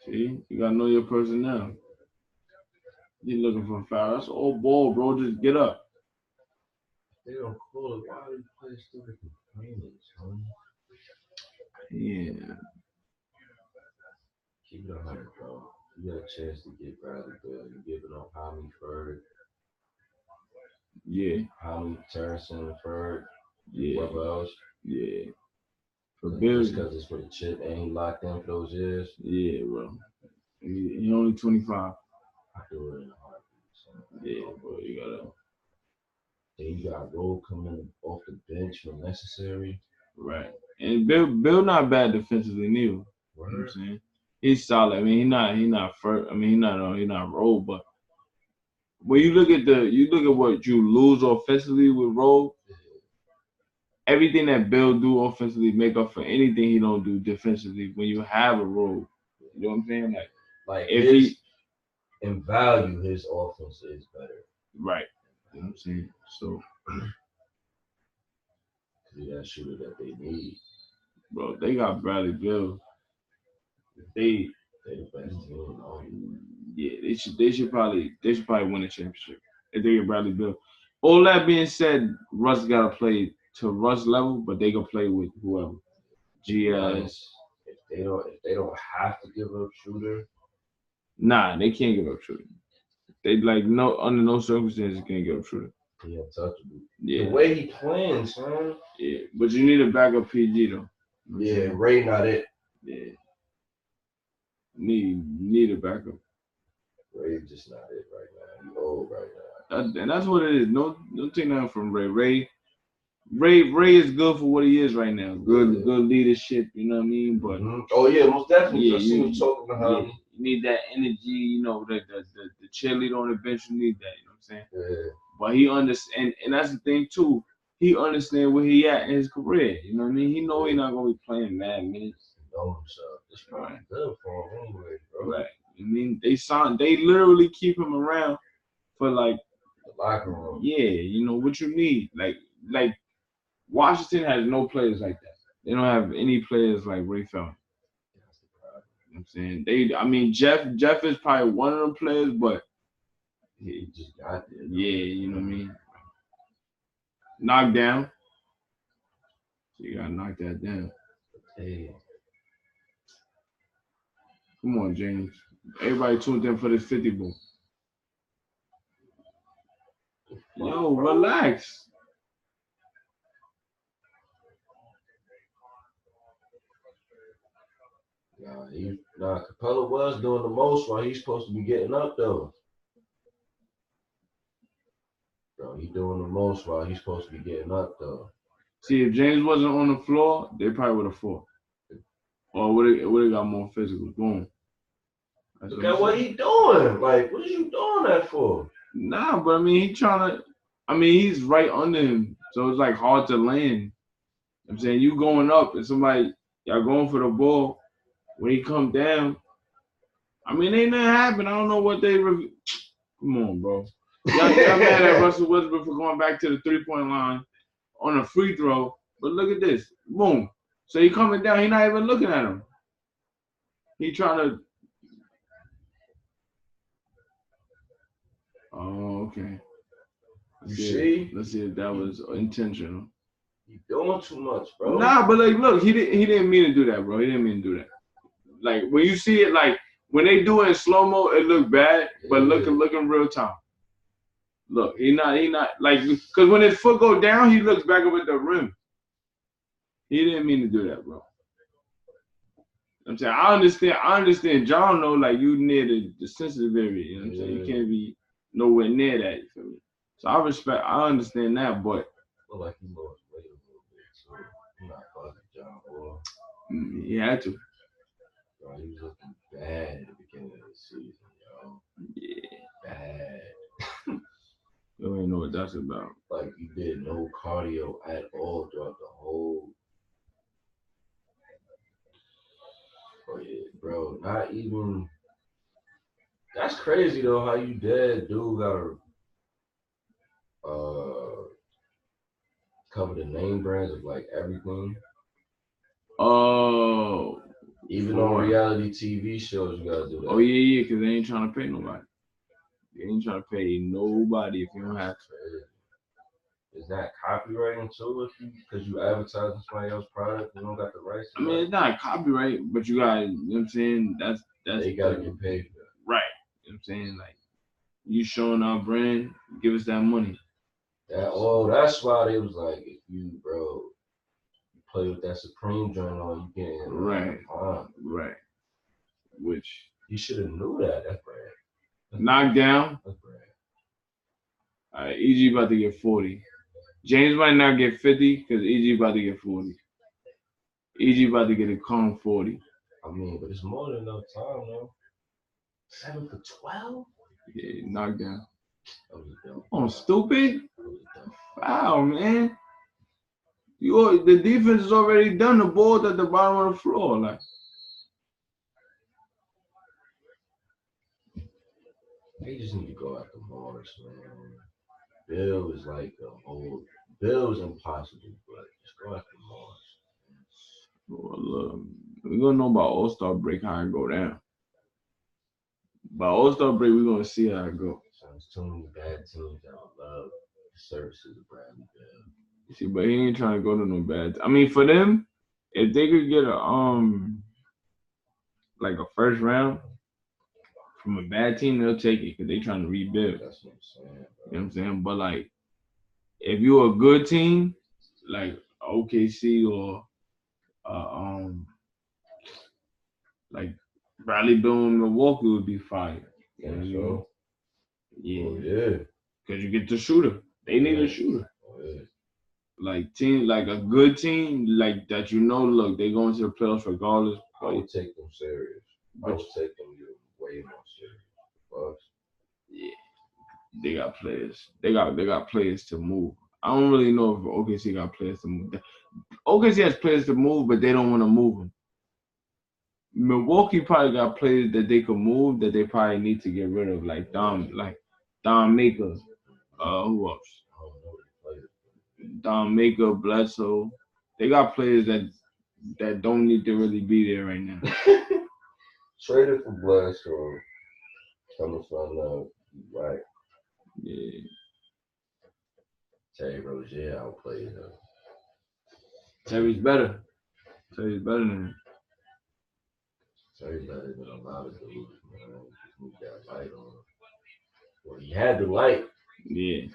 [SPEAKER 1] you gotta know your personnel. He looking for a foul. That's all ball, bro. Just get up.
[SPEAKER 2] They don't call it. Why do players still get complaining, son?
[SPEAKER 1] Yeah.
[SPEAKER 2] Keep it 100, bro. You got a chance to get Bradley Bill. You're giving up Tommy Ferd,
[SPEAKER 1] Yeah.
[SPEAKER 2] Tommy Turson, Ferd,
[SPEAKER 1] Yeah.
[SPEAKER 2] whoever else.
[SPEAKER 1] Yeah. For
[SPEAKER 2] Like,
[SPEAKER 1] Bill.
[SPEAKER 2] just because it's for the chip and he locked in for those years.
[SPEAKER 1] Yeah, bro. He only 25.
[SPEAKER 2] I do it in a heartbeat. So,
[SPEAKER 1] Yeah, bro. You gotta.
[SPEAKER 2] Then you got Rowe coming off the bench when necessary.
[SPEAKER 1] Right. And Bill not bad defensively neither. You know what I'm saying? He's solid. I mean, he not first. I mean, he not Rowe, but when you look at what you lose offensively with Rowe, everything that Bill do offensively make up for anything he don't do defensively when you have a Rowe. You know what I'm saying?
[SPEAKER 2] Like
[SPEAKER 1] if
[SPEAKER 2] his,
[SPEAKER 1] he
[SPEAKER 2] in value, his offense is better.
[SPEAKER 1] Right. You know what I'm saying? So
[SPEAKER 2] he's that shooter that they need.
[SPEAKER 1] Bro, they got Bradley Bill. They
[SPEAKER 2] the best team.
[SPEAKER 1] Yeah, they should probably win a championship if they get Bradley Bill. All that being said, Russ gotta play to Russ level, but they gonna play with whoever. GS.
[SPEAKER 2] If they don't have to give up shooter.
[SPEAKER 1] Nah, they can't give up shooter. They under no circumstances can't give up shooter.
[SPEAKER 2] He untouchable.
[SPEAKER 1] Yeah.
[SPEAKER 2] The way he playing, son.
[SPEAKER 1] Yeah, but you need a backup PG though.
[SPEAKER 2] Yeah, Ray not it.
[SPEAKER 1] Yeah. Need a backup.
[SPEAKER 2] Ray's just not it right now. He's old right now.
[SPEAKER 1] And that's what it is. Don't take nothing from Ray. Ray is good for what he is right now. Good leadership, you know what I mean? But
[SPEAKER 2] oh yeah, most definitely. Just seen him talking about him.
[SPEAKER 1] You need that energy, you know, the cheerleader on the bench, you need that, you know what I'm saying? Yeah. But he understands, and that's the thing too. He understands where he at in his career. You know what I mean? He know he's not gonna be playing mad minutes.
[SPEAKER 2] He knows himself. It's probably good for him anyway, bro.
[SPEAKER 1] Right. I mean, they literally keep him around for like
[SPEAKER 2] the locker room.
[SPEAKER 1] Yeah, you know what you need. Like Washington has no players like that. They don't have any players like Ray Felton. You know what I'm saying? Jeff is probably one of them players, but
[SPEAKER 2] he just got there.
[SPEAKER 1] Yeah, you know what I mean? Knocked down. So you gotta knock that down.
[SPEAKER 2] Hey.
[SPEAKER 1] Come on, James. Everybody tuned in for this 50 ball. Yo, relax.
[SPEAKER 2] Capella was doing the most while he's supposed to be getting up though. Bro, he's doing the most while he's supposed to be getting up though.
[SPEAKER 1] See, if James wasn't on the floor, they probably would have fought. Or would have got more physical. Boom.
[SPEAKER 2] Look at what he doing. Like, what are you doing that for?
[SPEAKER 1] Nah, but I mean, he's right under him. So it's like hard to land. I'm saying you going up and y'all going for the ball. When he come down, I mean, ain't nothing happen. I don't know what they review. Come on, bro. Y'all mad at Russell Westbrook for going back to the 3-point line on a free throw. But look at this. Boom. So he coming down. He not even looking at him. He trying to. Oh, okay. Let's see if that was intentional.
[SPEAKER 2] You doing too much, bro.
[SPEAKER 1] Nah, but look, he didn't mean to do that, bro. He didn't mean to do that. Like when you see it, like when they do it in slow mo, it look bad, but look in real time. Look, he not like because when his foot go down, he looks back up at the rim. He didn't mean to do that, bro. I'm saying I understand. John know like you near the sensitive area. You know what I'm saying? You can't be nowhere near that. You feel me? So I understand that, but
[SPEAKER 2] look like he lost weight a little bit, so I'm not fucking John, boy.
[SPEAKER 1] He had to.
[SPEAKER 2] Bro, he was looking bad at the beginning of the season, yo.
[SPEAKER 1] Yeah.
[SPEAKER 2] Bad.
[SPEAKER 1] You don't even know what that's about.
[SPEAKER 2] Like, he did no cardio at all throughout the whole. Oh, yeah, bro. Not even. That's crazy, though, how you dead, dude, gotta cover the name brands of, like, everything.
[SPEAKER 1] Oh.
[SPEAKER 2] Even on reality TV shows, you gotta do that.
[SPEAKER 1] Oh, yeah, because they ain't trying to pay nobody. You ain't trying to pay nobody if you don't have to.
[SPEAKER 2] Is that copywriting too? Because you advertising somebody else's product, you don't got the rights.
[SPEAKER 1] I mean, it's not copyright, but you got, you know what I'm saying? That's
[SPEAKER 2] they gotta get paid for that.
[SPEAKER 1] Right. You know what I'm saying? Like, you showing our brand, give us that money.
[SPEAKER 2] That's why they was like, if you, bro, you play with that Supreme joint on, you getting
[SPEAKER 1] right. Right. Which
[SPEAKER 2] you should have knew that. That's brand.
[SPEAKER 1] Knockdown.
[SPEAKER 2] That's brand.
[SPEAKER 1] All right, EG about to get 40. James might not get 50 because EG about to get 40. EG about to get a calm 40.
[SPEAKER 2] I mean, but it's more than enough time, though. 7 for 12?
[SPEAKER 1] Yeah, knockdown.
[SPEAKER 2] That was dumb.
[SPEAKER 1] Oh, stupid. Foul, man. The defense is already done. The ball's at the bottom of the floor. Like,
[SPEAKER 2] they just need to go after Morris, man. Bill is like Bill is impossible, but just go after Morris.
[SPEAKER 1] Well, look, we're gonna know about All-Star break how it go down. By All-Star break, we're gonna see how it go.
[SPEAKER 2] Sounds too many bad teams that would love the services of Bradley Bill.
[SPEAKER 1] You see, but he ain't trying to go to no bad. I mean, for them, if they could get like a first round from a bad team, they'll take it because they trying to rebuild.
[SPEAKER 2] That's what I'm saying. Bro.
[SPEAKER 1] You know what I'm saying? But like, if you're a good team, like OKC or like Bradley Bill in Milwaukee would be fire.
[SPEAKER 2] Yeah, so.
[SPEAKER 1] Yeah.
[SPEAKER 2] Oh, yeah.
[SPEAKER 1] Because you get the shooter. They need a shooter.
[SPEAKER 2] Oh, yeah.
[SPEAKER 1] Like a good team, like that, look, they going to the playoffs regardless.
[SPEAKER 2] I would take them serious. I would take them way more serious. Bucks.
[SPEAKER 1] Yeah. They got players. They got players to move. I don't really know if OKC got players to move. OKC has players to move, but they don't want to move them. Milwaukee probably got players that they could move that they probably need to get rid of, like Don Maker. Who else? Don Maker, Bledsoe. They got players that don't need to really be there right now.
[SPEAKER 2] Traded for Bledsoe. Coming from right.
[SPEAKER 1] Yeah.
[SPEAKER 2] Terry Rozier outplayed him.
[SPEAKER 1] Terry's better. Terry's better than him.
[SPEAKER 2] Terry's better than a lot of dudes, man. He got light on him. Well, he had the light.
[SPEAKER 1] Yeah.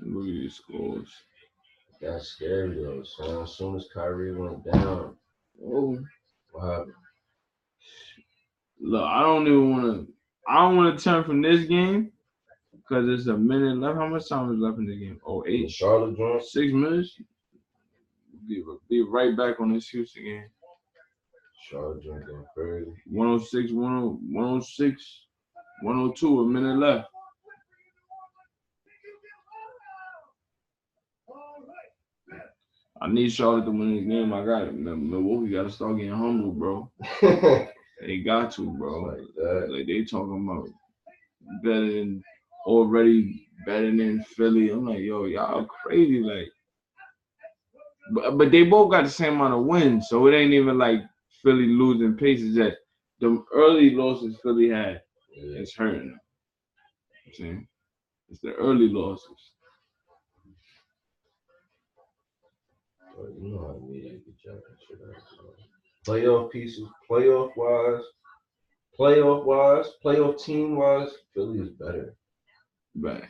[SPEAKER 1] Look at these scores.
[SPEAKER 2] That's scary though, son. As soon as Kyrie went down, what happened?
[SPEAKER 1] Look, I don't want to turn from this game because it's a minute left. How much time is left in the game? Oh, 8.
[SPEAKER 2] Charlotte joint?
[SPEAKER 1] 6 minutes. Be right back on this Houston game.
[SPEAKER 2] Charlotte joint going crazy.
[SPEAKER 1] 106, 106, 102. A minute left. I need Charlotte to win this game. I got it. Milwaukee got to start getting humble, bro. They got to, bro. Like they talking about already better than Philly. I'm like, yo, y'all crazy. Like, but they both got the same amount of wins, so it ain't even like Philly losing paces. That the early losses Philly had, it's hurting them. You know what I'm saying? It's the early losses.
[SPEAKER 2] You know how the media get jumping shit out. Playoff pieces, playoff team wise, Philly is better.
[SPEAKER 1] Right.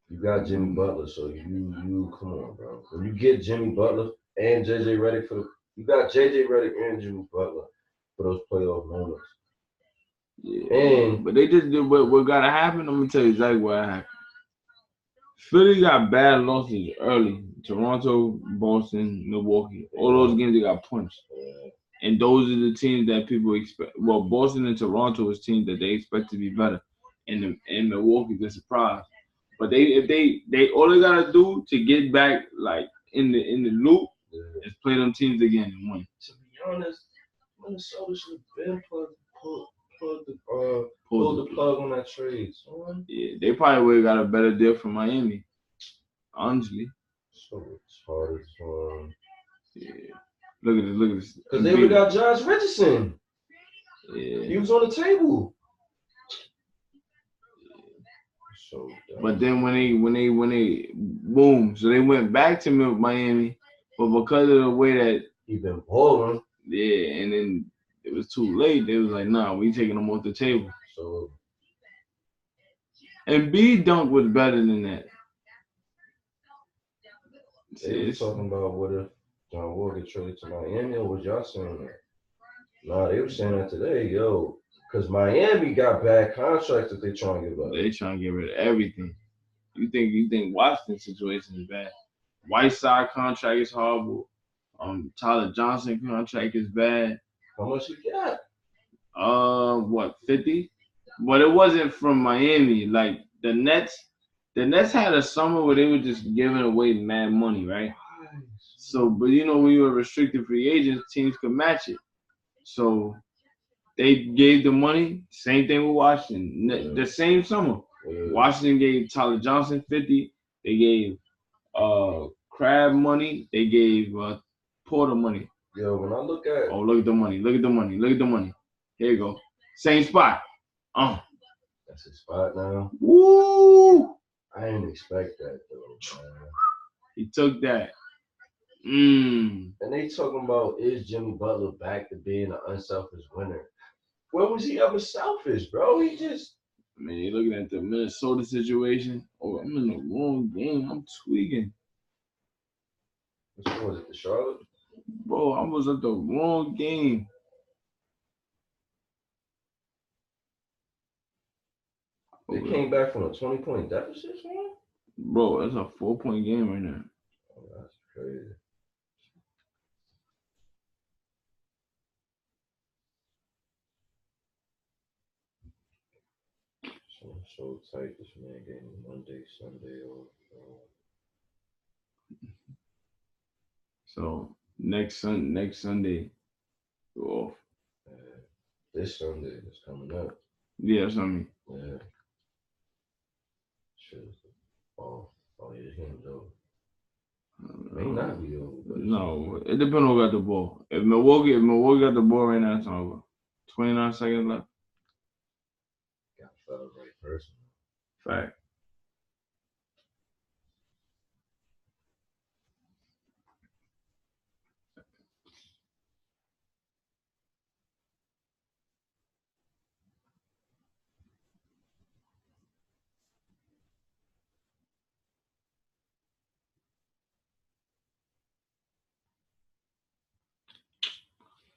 [SPEAKER 2] You got Jimmy Butler, so you come on, bro. When you get Jimmy Butler and JJ Redick you got JJ Redick and Jimmy Butler for those playoff moments. Yeah.
[SPEAKER 1] But they just did what gotta happen. I'm gonna tell you exactly what happened. Philly got bad losses early. Toronto, Boston, Milwaukee. All those games they got punched. And those are the teams that people expect. Well, Boston and Toronto is teams that they expect to be better. And Milwaukee, they're surprised. But if they all they gotta do to get back like in the loop is play them teams again and win.
[SPEAKER 2] To be honest, Minnesota should have been pulled the plug on that trade. Son.
[SPEAKER 1] Yeah, they probably would have got a better deal from Miami. Honestly.
[SPEAKER 2] So it's hard as
[SPEAKER 1] Yeah. Look at this.
[SPEAKER 2] Because they would have got Josh Richardson.
[SPEAKER 1] Yeah.
[SPEAKER 2] He was on the table. So,
[SPEAKER 1] but then when they boom, so they went back to Miami, but because of the way that
[SPEAKER 2] he been balling.
[SPEAKER 1] Yeah, and then it was too late. They was like, nah, we taking them off the table.
[SPEAKER 2] So,
[SPEAKER 1] and B dunk was better than that.
[SPEAKER 2] They was talking about what if John Wall get traded to Miami, or was y'all saying that? Nah, they were saying that today, yo. Because Miami got bad contracts that they trying to give up.
[SPEAKER 1] They trying to get rid of everything. You think Washington's situation is bad? Whiteside contract is horrible. Tyler Johnson contract is bad.
[SPEAKER 2] How much he got?
[SPEAKER 1] What, 50? But it wasn't from Miami. Like the Nets had a summer where they were just giving away mad money, right? So, but you know, when you were restricted free agents, teams could match it. So they gave the money. Same thing with Washington.
[SPEAKER 2] Yeah.
[SPEAKER 1] The same summer.
[SPEAKER 2] Yeah.
[SPEAKER 1] Washington gave Tyler Johnson 50. They gave Crab money. They gave Porter money.
[SPEAKER 2] Yo, when I look at
[SPEAKER 1] look at the money. Look at the money. Look at the money. Here you go. Same spot.
[SPEAKER 2] That's his spot now.
[SPEAKER 1] Woo!
[SPEAKER 2] I didn't expect that though, man.
[SPEAKER 1] He took that.
[SPEAKER 2] And they talking about, is Jimmy Butler back to being an unselfish winner? When was he ever selfish, bro? He just.
[SPEAKER 1] I mean, you're looking at the Minnesota situation. Oh, I'm in the wrong game. I'm tweaking.
[SPEAKER 2] Which one was it? The Charlotte?
[SPEAKER 1] Bro, I was at the wrong game.
[SPEAKER 2] They came back from a 20-point deficit, man?
[SPEAKER 1] Bro, that's a 4-point game right now.
[SPEAKER 2] Oh, that's crazy. So tight. This man gave me Monday, Sunday off.
[SPEAKER 1] So next Sunday, we're off.
[SPEAKER 2] This Sunday is coming up.
[SPEAKER 1] Yeah, that's what I mean.
[SPEAKER 2] Yeah. Shit. Oh, yeah, this game's over. May not be over.
[SPEAKER 1] No, it depends on who got the ball. If Milwaukee got the ball right now, it's over. 29 seconds left.
[SPEAKER 2] Got to follow the right person.
[SPEAKER 1] Fact.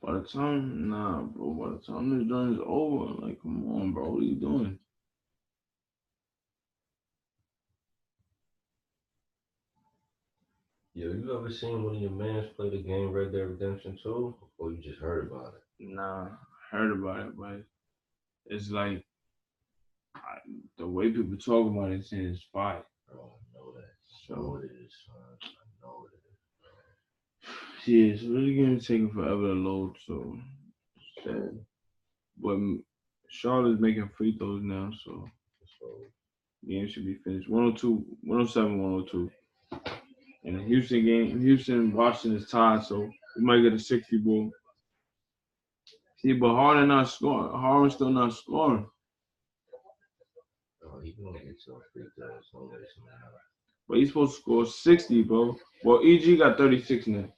[SPEAKER 1] By the time this joint is over, like, come on, bro, what are you doing?
[SPEAKER 2] Yo, you ever seen one of your mans play the game Red Dead Redemption 2? Or you just heard about it?
[SPEAKER 1] Nah, heard about it, but it's like the way people talk about it, saying it's fire.
[SPEAKER 2] Oh, I know that. So I know it is, son. I know it is.
[SPEAKER 1] Yeah, so this game is taking forever to load, so sad. But Charlotte's making free throws now, so the game should be finished. 102, 107, 102. And the Houston, Washington is tied, so we might get a 60 ball. See, but Harden not scoring. Harden's still not scoring.
[SPEAKER 2] Oh, he gonna get some free throws.
[SPEAKER 1] But he's supposed to score 60, bro. Well, EG got 36 now.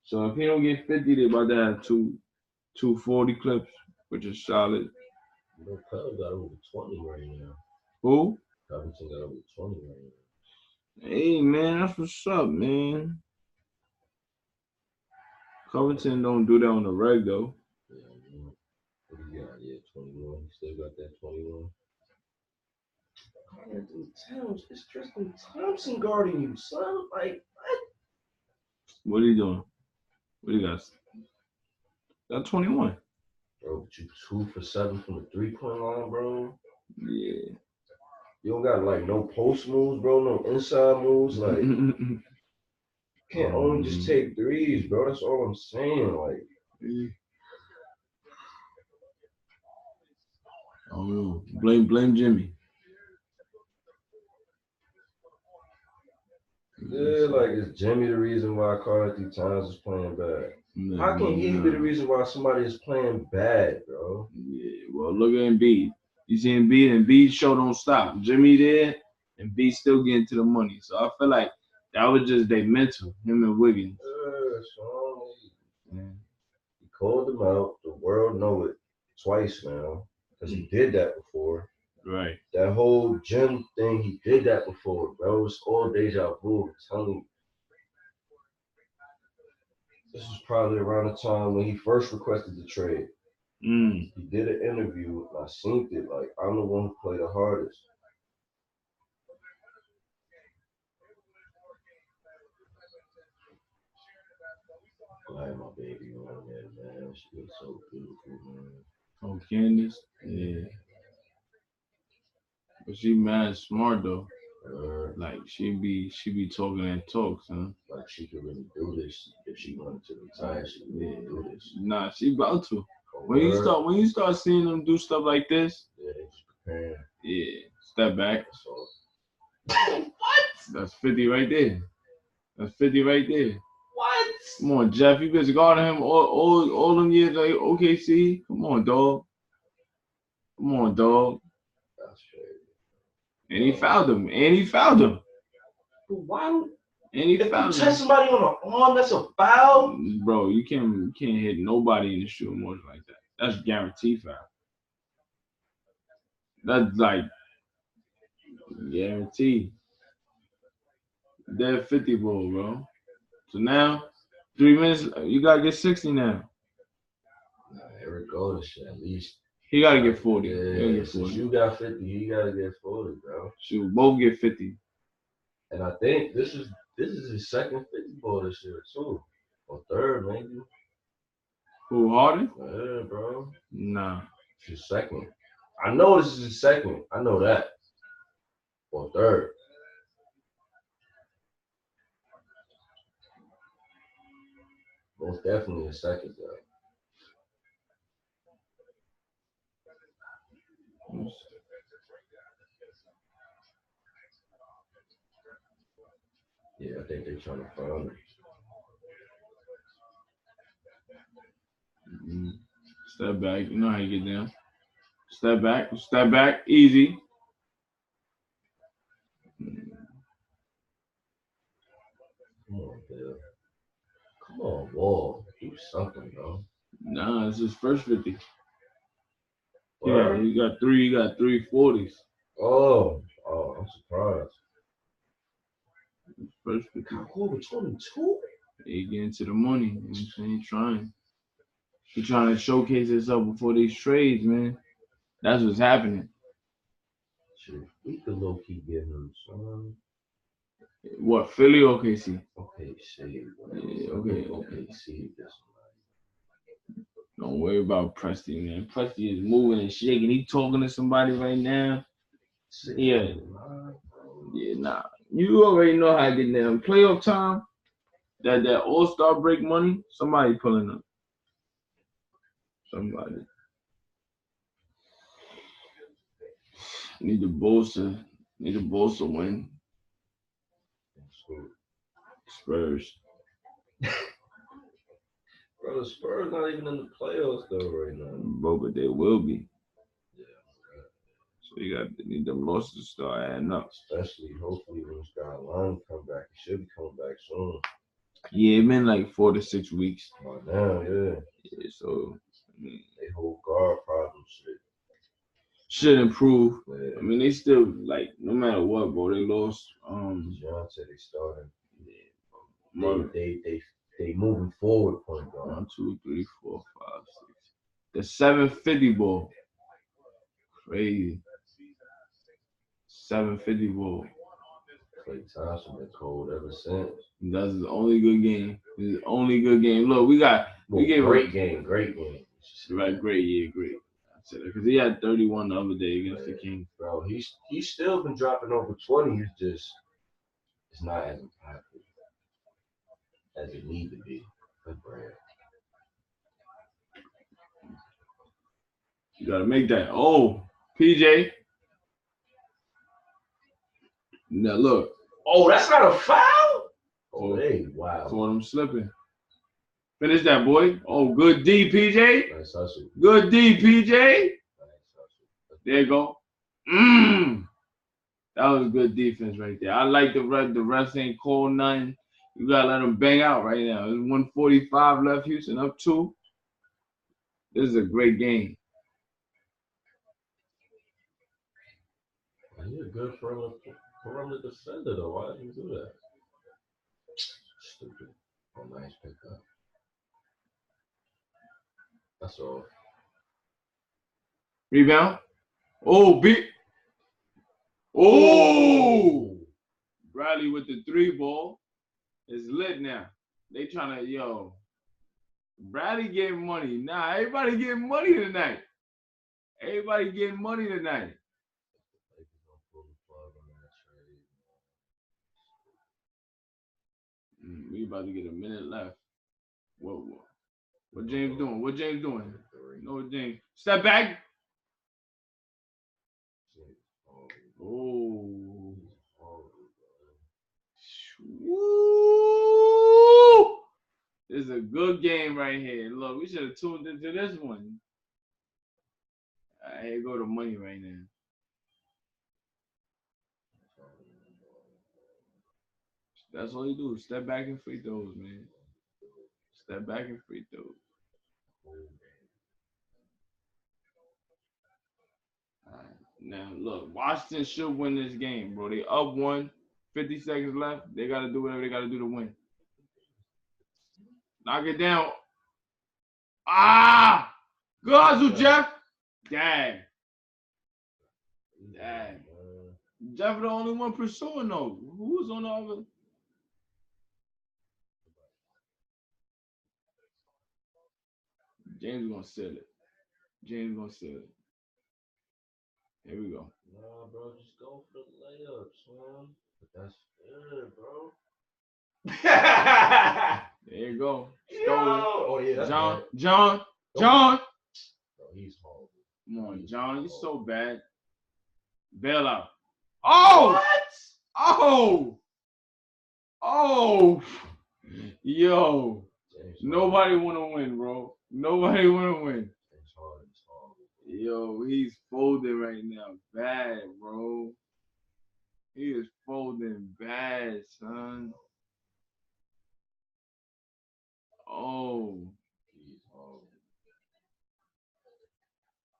[SPEAKER 1] So if he don't get 50, they about to have two 40 clips, which is solid.
[SPEAKER 2] You know, Cubs got over 20 right now.
[SPEAKER 1] Who?
[SPEAKER 2] Covington got over 20 right now.
[SPEAKER 1] Hey, man, that's what's up, man. Covington don't do that on the reg, though.
[SPEAKER 2] Yeah, what do you got? Yeah, 21. He still got that 21. Anthony Towns, it's Tristan Thompson guarding you, son. Like, what?
[SPEAKER 1] What are you doing? What do you got? Got 21.
[SPEAKER 2] Bro, but you 2 for 7 from the 3-point line, bro.
[SPEAKER 1] Yeah.
[SPEAKER 2] You don't got, like, no post moves, bro. No inside moves. Like, can't only just take threes, bro. That's all I'm saying. Like,
[SPEAKER 1] oh, blame Jimmy.
[SPEAKER 2] Yeah, like, is Jimmy the reason why Karl Anthony Towns is playing bad? How can he be the reason why somebody is playing bad, bro?
[SPEAKER 1] Yeah, well, look at Embiid. You see Embiid, and Embiid's show don't stop. Jimmy there, and Embiid still getting to the money. So I feel like that was just their mental, him and Wiggins.
[SPEAKER 2] Yeah. He called them out. The world know it twice now because he did that before.
[SPEAKER 1] Right.
[SPEAKER 2] That whole gym thing, he did that before, bro. It's all deja vu. I'm telling you. This was probably around the time when he first requested the trade. He did an interview, and I seen it. Like, I'm the one who played the hardest. I had my baby on there, man. She was so beautiful, man.
[SPEAKER 1] Oh, Candace? Yeah. But she mad smart though. Like she be talking that talk, son.
[SPEAKER 2] Like she could really do this if she wanted to retire. She could really do this.
[SPEAKER 1] Nah, she about to. When you start seeing them do stuff like this,
[SPEAKER 2] yeah, they just preparing.
[SPEAKER 1] Yeah, step back.
[SPEAKER 2] What?
[SPEAKER 1] That's 50 right there. That's 50 right there.
[SPEAKER 2] What?
[SPEAKER 1] Come on, Jeff. You been guarding him all them years like OKC. Come on, dog. Come on, dog.
[SPEAKER 2] That's crazy.
[SPEAKER 1] And he fouled him.
[SPEAKER 2] But why?
[SPEAKER 1] And he
[SPEAKER 2] if
[SPEAKER 1] fouled
[SPEAKER 2] you touch somebody on the arm, that's a foul.
[SPEAKER 1] Bro, you can't hit nobody in the shooting motion like that. That's guaranteed foul. That's like guaranteed. They're 50 ball, bro. So now, 3 minutes, you gotta get 60 now.
[SPEAKER 2] Nah, Eric Golden shit at least.
[SPEAKER 1] He gotta get 40.
[SPEAKER 2] Yeah, since you got 50, he gotta get 40, bro.
[SPEAKER 1] Shoot, both get 50.
[SPEAKER 2] And I think this is his second 50 ball this year too, or third maybe.
[SPEAKER 1] Who, Harden?
[SPEAKER 2] Yeah, bro.
[SPEAKER 1] Nah.
[SPEAKER 2] It's his second. I know this is his second. I know that. Or third. Most definitely his second, though. Yeah, I think they're trying to find him.
[SPEAKER 1] Step back. You know how you get down. Step back. Step back. Easy.
[SPEAKER 2] Come on, Bill. Come on, Wall. Do something, bro.
[SPEAKER 1] Nah, it's his first 50. Yeah, he got three 40s.
[SPEAKER 2] Oh, I'm surprised.
[SPEAKER 1] First 50.
[SPEAKER 2] Over 22?
[SPEAKER 1] He getting to the money. You know what I'm saying? He trying to showcase himself before these trades, man. That's what's happening.
[SPEAKER 2] Shit, we could low key get him, son.
[SPEAKER 1] What, Philly or OKC?
[SPEAKER 2] OKC.
[SPEAKER 1] Yeah, okay.
[SPEAKER 2] OKC.
[SPEAKER 1] Don't worry about Presti, man. Presti is moving and shaking. He talking to somebody right now. Yeah. Yeah, nah. You already know how to get down. Playoff time, that all-star break money, somebody pulling up. Somebody. Need the Bulls to win. Spurs.
[SPEAKER 2] Bro, the Spurs not even in the playoffs though right now.
[SPEAKER 1] Bro, but they will be.
[SPEAKER 2] Yeah.
[SPEAKER 1] So they need them losses to start adding up.
[SPEAKER 2] Especially, hopefully, when this guy Lon come back, he should be coming back soon.
[SPEAKER 1] Yeah, it been like 4 to 6 weeks.
[SPEAKER 2] By now, yeah.
[SPEAKER 1] Yeah, so
[SPEAKER 2] they whole guard problem
[SPEAKER 1] should improve.
[SPEAKER 2] Yeah.
[SPEAKER 1] I mean, they still like no matter what, bro. They lost.
[SPEAKER 2] John said they started.
[SPEAKER 1] Yeah.
[SPEAKER 2] They moving forward point guard.
[SPEAKER 1] 1, 2, 3, 4, 5, 6. The 750 ball. Crazy. 750 ball.
[SPEAKER 2] Klay Thompson been cold ever since.
[SPEAKER 1] That's his only good game. His only good game. Look, we gave
[SPEAKER 2] great game.
[SPEAKER 1] Right, great, yeah, great. I said it because he had 31 the other day against the Kings.
[SPEAKER 2] Bro, he's still been dropping over 20. It's not as impactful as it need to be. Good brand.
[SPEAKER 1] You gotta make that. Oh, PJ. Now look.
[SPEAKER 2] Oh, that's not a foul? Oh, hey, wow.
[SPEAKER 1] Caught him slipping. Finish that, boy. Oh, good D, PJ.
[SPEAKER 2] Nice hustle.
[SPEAKER 1] Good D, PJ.
[SPEAKER 2] Nice hustle.
[SPEAKER 1] There you go. That was good defense right there. I like the ref. The refs ain't called nothing. You gotta let them bang out right now. There's 1:45 left. Houston up 2. This is a great game.
[SPEAKER 3] He's a good perimeter defender, though. Why did he do that? Stupid.
[SPEAKER 2] Oh, nice pickup.
[SPEAKER 3] That's all.
[SPEAKER 1] Rebound. Oh, beat. Oh! Bradley with the 3 ball. It's lit now. They trying to, Bradley getting money. Nah, everybody getting money tonight. Everybody getting money tonight. We about to get a minute left. What James doing? What James doing? No, James. Step back. Oh. Woo! This is a good game right here. Look, we should have tuned into this one. Here go the money right now. That's all you do. Step back and free throws, man. Step back and free throws. All right. Now, look, Washington should win this game, bro. They up 1, 50 seconds left. They got to do whatever they got to do to win. Knock it down. Ah! Good hustle, Jeff. Dang. Jeff the only one pursuing, though. Who was on the other? James gonna seal it. James gonna seal it. Here we go.
[SPEAKER 3] Nah, bro, just go for the layups, man. But that's good, bro.
[SPEAKER 1] There you go.
[SPEAKER 2] Oh, yeah, that's
[SPEAKER 1] John.
[SPEAKER 2] Oh, he's horrible.
[SPEAKER 1] Come on, John. You're so bad. Bail out. Oh! What? Oh! Yo. Nobody want to win, bro. Nobody want to win. Yo, he's folding right now. Bad, bro. He is folding bad, son. Oh.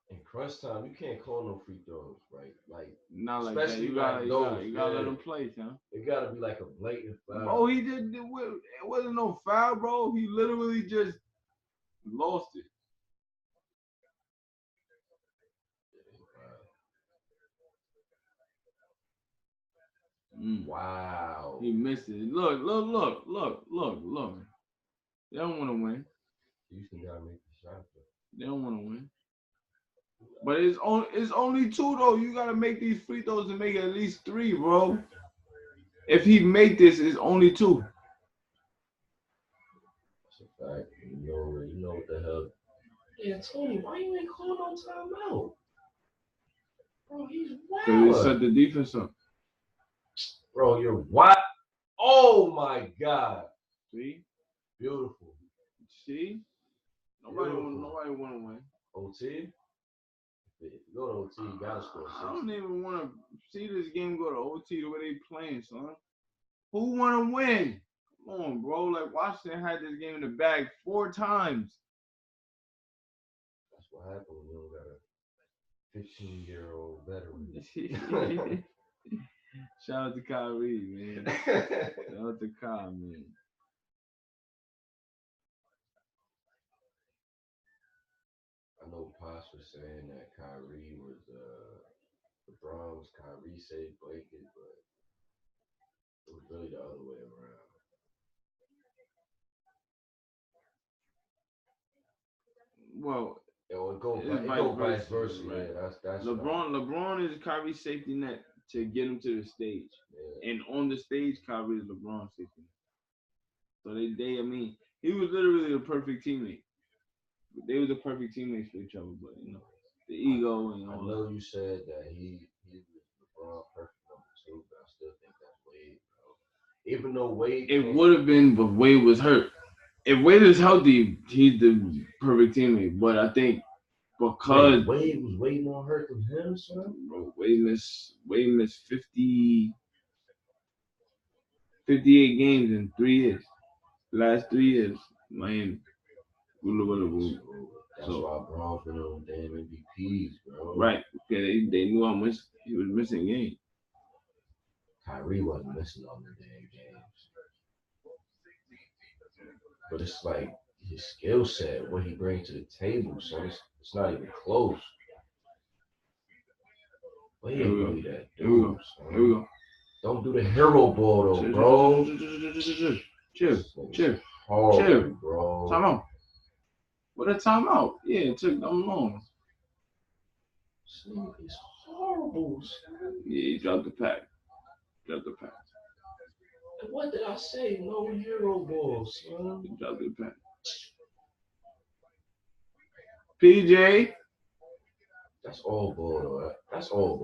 [SPEAKER 3] In crunch time, you can't call no free throws, right? Like,
[SPEAKER 1] not like that. You gotta let him play, son.
[SPEAKER 3] It gotta be like a blatant foul.
[SPEAKER 1] Oh, he didn't. It wasn't no foul, bro. He literally just lost it.
[SPEAKER 2] Wow.
[SPEAKER 1] He missed it. Look. They don't want to win.
[SPEAKER 3] Houston gotta make the shot.
[SPEAKER 1] They don't want to win. But it's only 2 though. You gotta make these free throws and make it at least 3, bro. If he make this, it's only 2.
[SPEAKER 3] That's a fact. You know what the hell? Yeah, Tony, why you ain't calling on timeout? Bro, he's wild.
[SPEAKER 1] Because he set the defense up.
[SPEAKER 3] Bro, you're wild. Oh my God.
[SPEAKER 1] See?
[SPEAKER 3] Beautiful.
[SPEAKER 1] See? Nobody want to win.
[SPEAKER 3] OT? If you go to OT, you gotta score 6.
[SPEAKER 1] I don't even want to see this game go to OT the way they playing, son. Who want to win? Come on, bro. Like, Washington had this game in the bag 4 times.
[SPEAKER 3] That's what happened when you don't got a 15-year-old veteran.
[SPEAKER 1] Shout out to Kyrie, man. Shout out to Kyle, man.
[SPEAKER 3] I know Posh was saying that Kyrie was LeBron's Kyrie saved blanket, but it was really the other way around.
[SPEAKER 1] Well,
[SPEAKER 3] it go vice versa. Right? Yeah, that's
[SPEAKER 1] LeBron is Kyrie's safety net to get him to the stage, and on the stage, Kyrie is LeBron's safety net. So I mean, he was literally the perfect teammate. They were the perfect teammates for each other, but the ego and all.
[SPEAKER 3] I know you said that he was LeBron perfect number 2, but I still think that's Wade, bro. Even though Wade,
[SPEAKER 1] it would have been, but Wade was hurt. if Wade is healthy, he's the perfect teammate. But I think because
[SPEAKER 3] Wade was way more hurt than him, son.
[SPEAKER 1] bro, Wade missed 58 games in 3 years. Last 3 years, Miami.
[SPEAKER 3] That's why Bron's winning on damn MVPs, bro.
[SPEAKER 1] Right. Okay, they knew how much he was missing games.
[SPEAKER 3] Kyrie wasn't missing all the damn games. But it's like his skill set, what he brings to the table, so it's not even close. But he ain't really that dude.
[SPEAKER 1] Here we go.
[SPEAKER 3] Don't do the hero ball though, bro.
[SPEAKER 1] Chill.
[SPEAKER 3] Horrible, bro.
[SPEAKER 1] Time out. What a timeout. Yeah, it took them long.
[SPEAKER 3] It's horrible, son.
[SPEAKER 1] Yeah, he dropped the pack.
[SPEAKER 3] What did I say? No hero ball, son.
[SPEAKER 1] He dropped the pack. PJ.
[SPEAKER 3] That's all ball, though. That's all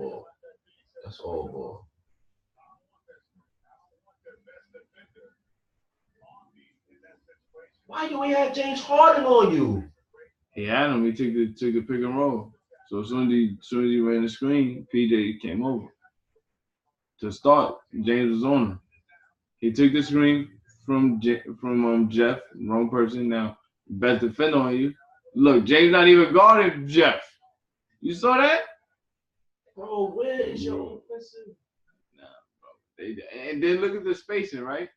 [SPEAKER 3] ball. Why do we have James Harden on you?
[SPEAKER 1] He had him. He took the pick and roll. So as soon as he ran the screen, PJ came over. To start, James was on him. He took the screen from Jeff, wrong person. Now, best defender on you. Look, James not even guarding Jeff. You saw that?
[SPEAKER 3] Bro, where is your offensive?
[SPEAKER 1] Nah, bro. And then look at the spacing, right?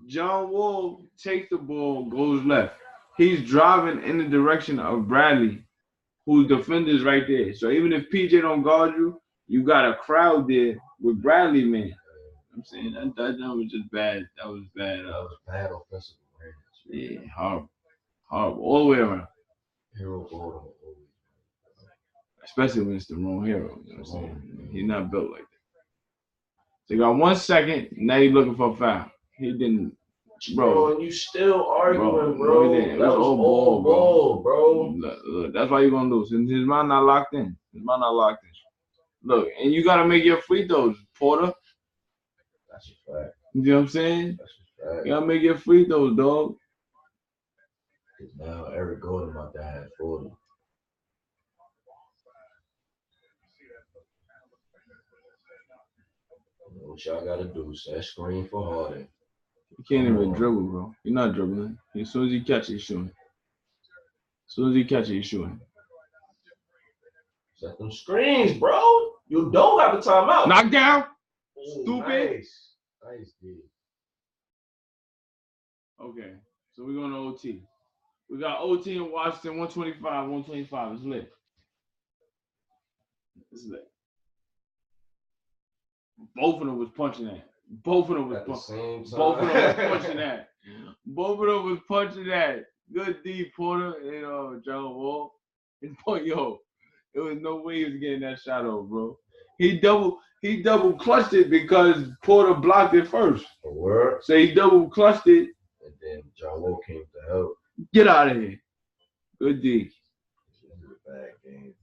[SPEAKER 1] John Wall takes the ball, goes left. He's driving in the direction of Bradley, whose defender is right there. So even if PJ don't guard you, you got a crowd there with Bradley, man. I'm saying that was just bad. That was bad.
[SPEAKER 3] That was bad offensive awareness.
[SPEAKER 1] Yeah, horrible. All the way around.
[SPEAKER 3] Hero ball.
[SPEAKER 1] Especially when it's the wrong hero. You know what I'm saying? He's not built like that. So you got 1 second, now you're looking for a foul. He didn't,
[SPEAKER 3] bro. And you still arguing, bro. That was all ball, bro.
[SPEAKER 1] Look, that's why you're going to lose. And his mind not locked in. Look, and you got to make your free throws, Porter.
[SPEAKER 3] That's a fact.
[SPEAKER 1] You know what I'm saying?
[SPEAKER 3] That's a fact.
[SPEAKER 1] You got to make your free throws, dog.
[SPEAKER 3] Because now Eric Gordon about to have 40. What y'all got to do, set screen for Harden.
[SPEAKER 1] You can't even dribble, bro. You're not dribbling. As soon as you catch it, he's shooting.
[SPEAKER 3] Set them screens, bro. You don't have a timeout.
[SPEAKER 1] Knock down.
[SPEAKER 3] Ooh,
[SPEAKER 1] Stupid.
[SPEAKER 3] Nice, dude.
[SPEAKER 1] Okay, so we're going to OT. We got OT in Washington, 125. It's lit. Both of them was punching that. Both of them was punching that. Good D, Porter, and John Wall. And yo, there was no way he was getting that shot off, bro. He double clutched it because Porter blocked it first.
[SPEAKER 3] A word.
[SPEAKER 1] So he double clutched it.
[SPEAKER 3] And then John Wall came to help.
[SPEAKER 1] Get out of here. Good D.
[SPEAKER 3] This is a bad game.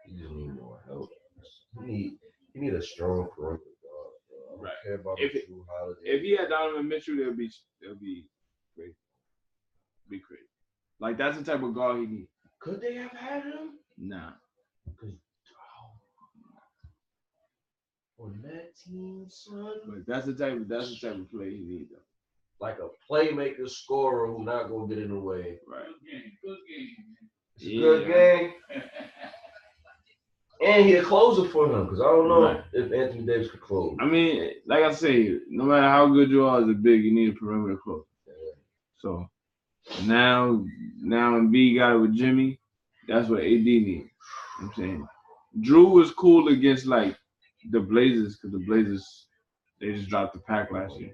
[SPEAKER 3] He just need more help. He need a strong perimeter guard.
[SPEAKER 1] Right.
[SPEAKER 3] Care about
[SPEAKER 1] if he had Donovan Mitchell, they'll be great. Be crazy. Like that's the type of guard he needs.
[SPEAKER 3] Could they have had him?
[SPEAKER 1] Nah.
[SPEAKER 3] On that team, son.
[SPEAKER 1] But that's the type of play he needs though.
[SPEAKER 3] Like a playmaker scorer who's not gonna get in the way.
[SPEAKER 1] Right.
[SPEAKER 3] Good game. It's a good game. And he a closer for him, because I don't know if Anthony Davis could close.
[SPEAKER 1] I mean, like I say, no matter how good you are as a big, you need a perimeter closer. Yeah. So now Embiid got it with Jimmy. That's what AD needs. You know what I'm saying? Drew was cool against like the Blazers, because the Blazers, they just dropped the pack last year.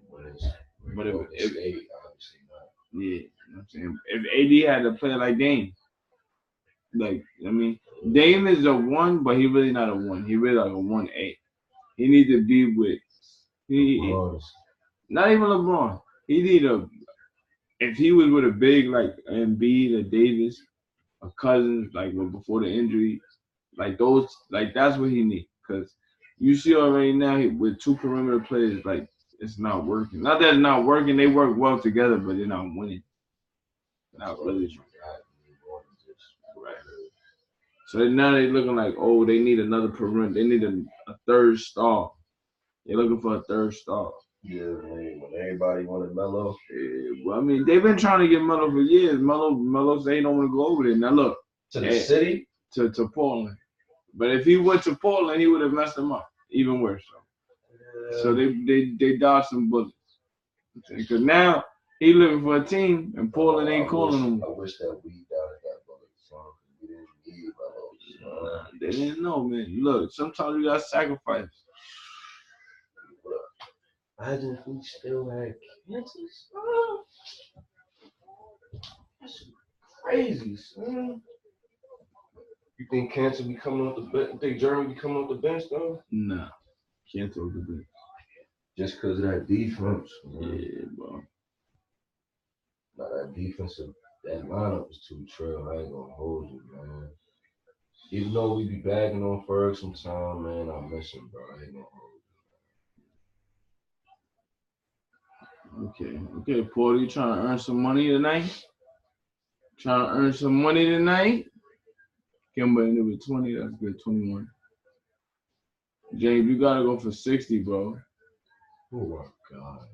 [SPEAKER 1] But if
[SPEAKER 3] obviously not.
[SPEAKER 1] Yeah, you know what I'm saying? If AD had to play like Dame, like, I mean, Dame is a 1, but he really not a 1. He really like a 1A. He need to be with not even LeBron. He need if he was with a big like Embiid or Davis or Cousins, like before the injury, like those, like that's what he need. Because you see already now with 2 perimeter players, like it's not working. Not that it's not working. They work well together, but they're not winning. Not really. Right. So now they're looking like, oh, they need another perimeter. They need a third star. They're looking for a third star.
[SPEAKER 2] Yeah, man. When everybody wanted Melo.
[SPEAKER 1] Yeah, well, I mean, they've been trying to get Melo for years. Melo say he don't want to go over there. Now look.
[SPEAKER 2] To the city?
[SPEAKER 1] To Portland. But if he went to Portland, he would have messed them up. Even worse. So they dodged some bullets. Because now he looking for a team, and Portland ain't calling him.
[SPEAKER 2] I wish that we dodged that bullet, son. We didn't need Melo.
[SPEAKER 1] They didn't know, man. Look, sometimes you got to sacrifice.
[SPEAKER 3] Imagine if we still had Kansas. That's crazy, son. You think Kansas be coming off the bench? You think Jeremy be coming off the bench, though?
[SPEAKER 1] Nah. Can't throw the bench.
[SPEAKER 2] Just because of that defense.
[SPEAKER 1] Yeah, bro.
[SPEAKER 2] Now that defensive, that lineup is too trail. I ain't gonna hold you, man. Even though we be bagging on Ferg sometime, man, I miss him, bro. I ain't gonna hold you.
[SPEAKER 1] Okay, Paul, you trying to earn some money tonight? Trying to earn some money tonight? Kimber ended with 20. That's good. 21. James, you gotta go for 60, bro.
[SPEAKER 2] Oh my God.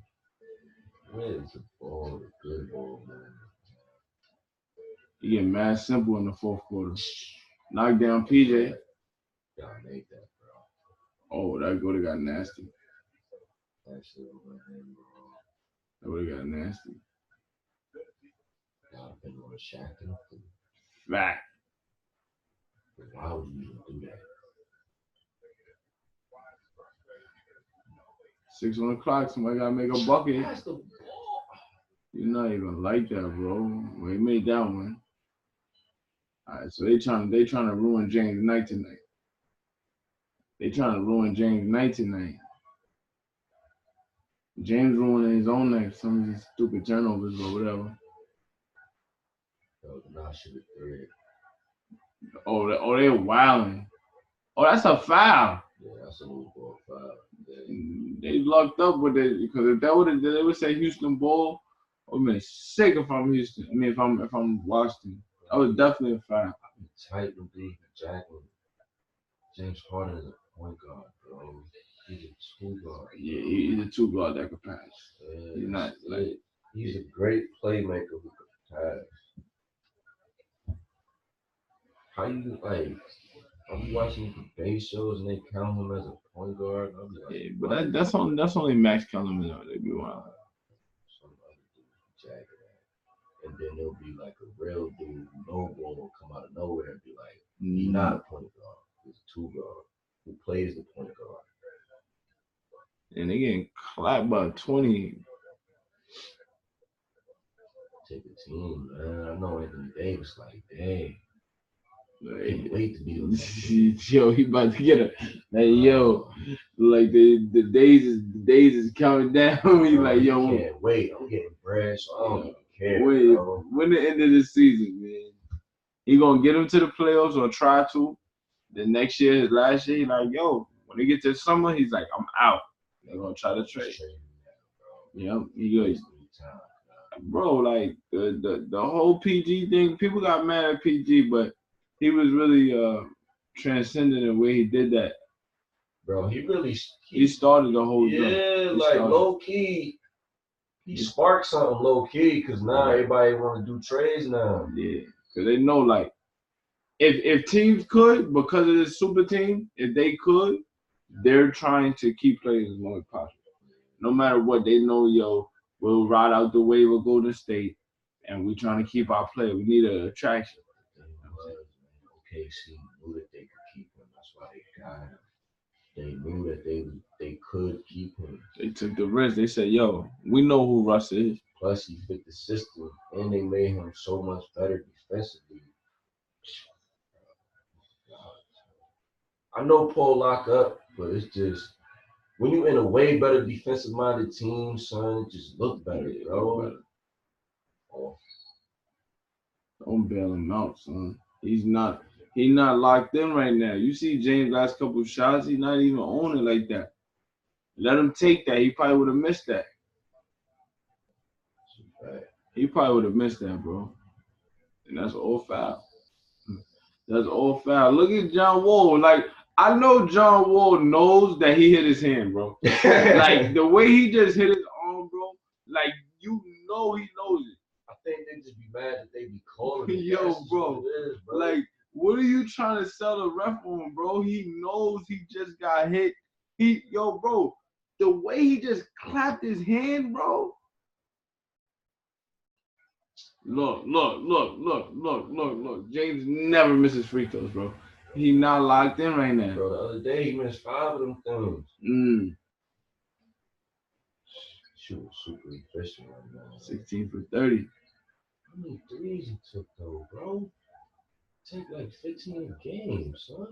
[SPEAKER 2] Where is the ball? The good ball, man.
[SPEAKER 1] You get mad simple in the fourth quarter. Knock down PJ.
[SPEAKER 2] Gotta make that, bro.
[SPEAKER 1] Oh, that would have got nasty.
[SPEAKER 2] That shit over him, bro.
[SPEAKER 1] That would have got nasty.
[SPEAKER 2] Gotta been on a shack.
[SPEAKER 1] Fact.
[SPEAKER 2] Why would you even do that?
[SPEAKER 1] 6 on the clock. Somebody gotta make a bucket.
[SPEAKER 2] That's the ball.
[SPEAKER 1] You're not even like that, bro. Well, he made that one. All right, so they trying to ruin James' night tonight. James ruining his own night. Some of these stupid turnovers or whatever. Oh, they're wilding. Oh, that's a foul.
[SPEAKER 2] Yeah, that's a little ball foul. Yeah.
[SPEAKER 1] They locked up with it because if that they would say Houston ball. I would be sick if I'm Houston. I mean, if I'm Washington, that was definitely a foul.
[SPEAKER 2] Tight and big, Jacqueline. James Harden is a point guard, bro. He's a two guard.
[SPEAKER 1] Yeah, he's a two guard that could pass.
[SPEAKER 2] Yeah,
[SPEAKER 1] he's not like
[SPEAKER 2] he's a great playmaker who could pass. How you like? I'm watching debate shows and they count him as a point guard. I'll be like,
[SPEAKER 1] yeah, but that's only Max Kellerman though. They be wild.
[SPEAKER 2] Somebody do jack it, and then there'll be like a real dude, no ball will come out of nowhere and be like, he's not a point guard. He's a two guard who plays the point guard.
[SPEAKER 1] And they getting clapped by 20.
[SPEAKER 2] Take the team, man. I know Anthony Davis, like, dang. Can't wait to be with
[SPEAKER 1] yo, he about to get a like the days is counting down. He's like, yo,
[SPEAKER 2] I can't wait. I'm getting bread, so I don't care.
[SPEAKER 1] When the end of the season, man. He gonna get him to the playoffs or try to. Then next year, his last year, he's like, yo, when they get to summer, he's like, I'm out. They're gonna try to trade. Yep, he goes. Bro, like the whole PG thing, people got mad at PG, but he was really transcendent in the way he did that.
[SPEAKER 2] Bro,
[SPEAKER 1] he started the whole thing.
[SPEAKER 2] Yeah, like low key. He sparked something low key because now everybody want to do trades now.
[SPEAKER 1] Yeah, because they know like if teams could, because of this super team, if they could, they're trying to keep players as long as possible. No matter what, they know, yo, we'll ride out the wave of Golden State, and we're trying to keep our player. We need an attraction.
[SPEAKER 2] KC knew that they could keep him. That's why they got him. They knew that they could keep him.
[SPEAKER 1] They took the risk. They said, yo, we know who Russ is.
[SPEAKER 2] Plus, he fit the system, and they made him so much better defensively. I know Paul lock up, but it's just when you in a way better defensive-minded team, son, it just look better, bro.
[SPEAKER 1] Don't bail him out, son. He's not locked in right now. You see James' last couple of shots, he's not even on it like that. Let him take that. He probably would have missed that.
[SPEAKER 3] Right.
[SPEAKER 1] He probably would have missed that, bro. And that's all foul. That's all foul. Look at John Wall. Like, I know John Wall knows that he hit his hand, bro. Like, the way he just hit his arm, bro, like, you know he knows it.
[SPEAKER 3] I think they just be mad that they be calling it.
[SPEAKER 1] Yo,
[SPEAKER 3] That's
[SPEAKER 1] bro.
[SPEAKER 3] what it is, bro.
[SPEAKER 1] Like, what are you trying to sell the ref on, bro? He knows he just got hit. Yo, bro, the way he just clapped his hand, bro. Look. James never misses free throws, bro. He not locked in right now.
[SPEAKER 3] Bro, the other day he missed 5 of them things. Shoot, super efficient right now.
[SPEAKER 1] 16 for 30.
[SPEAKER 3] How many threes he took though, bro? Take like 15 games, son. I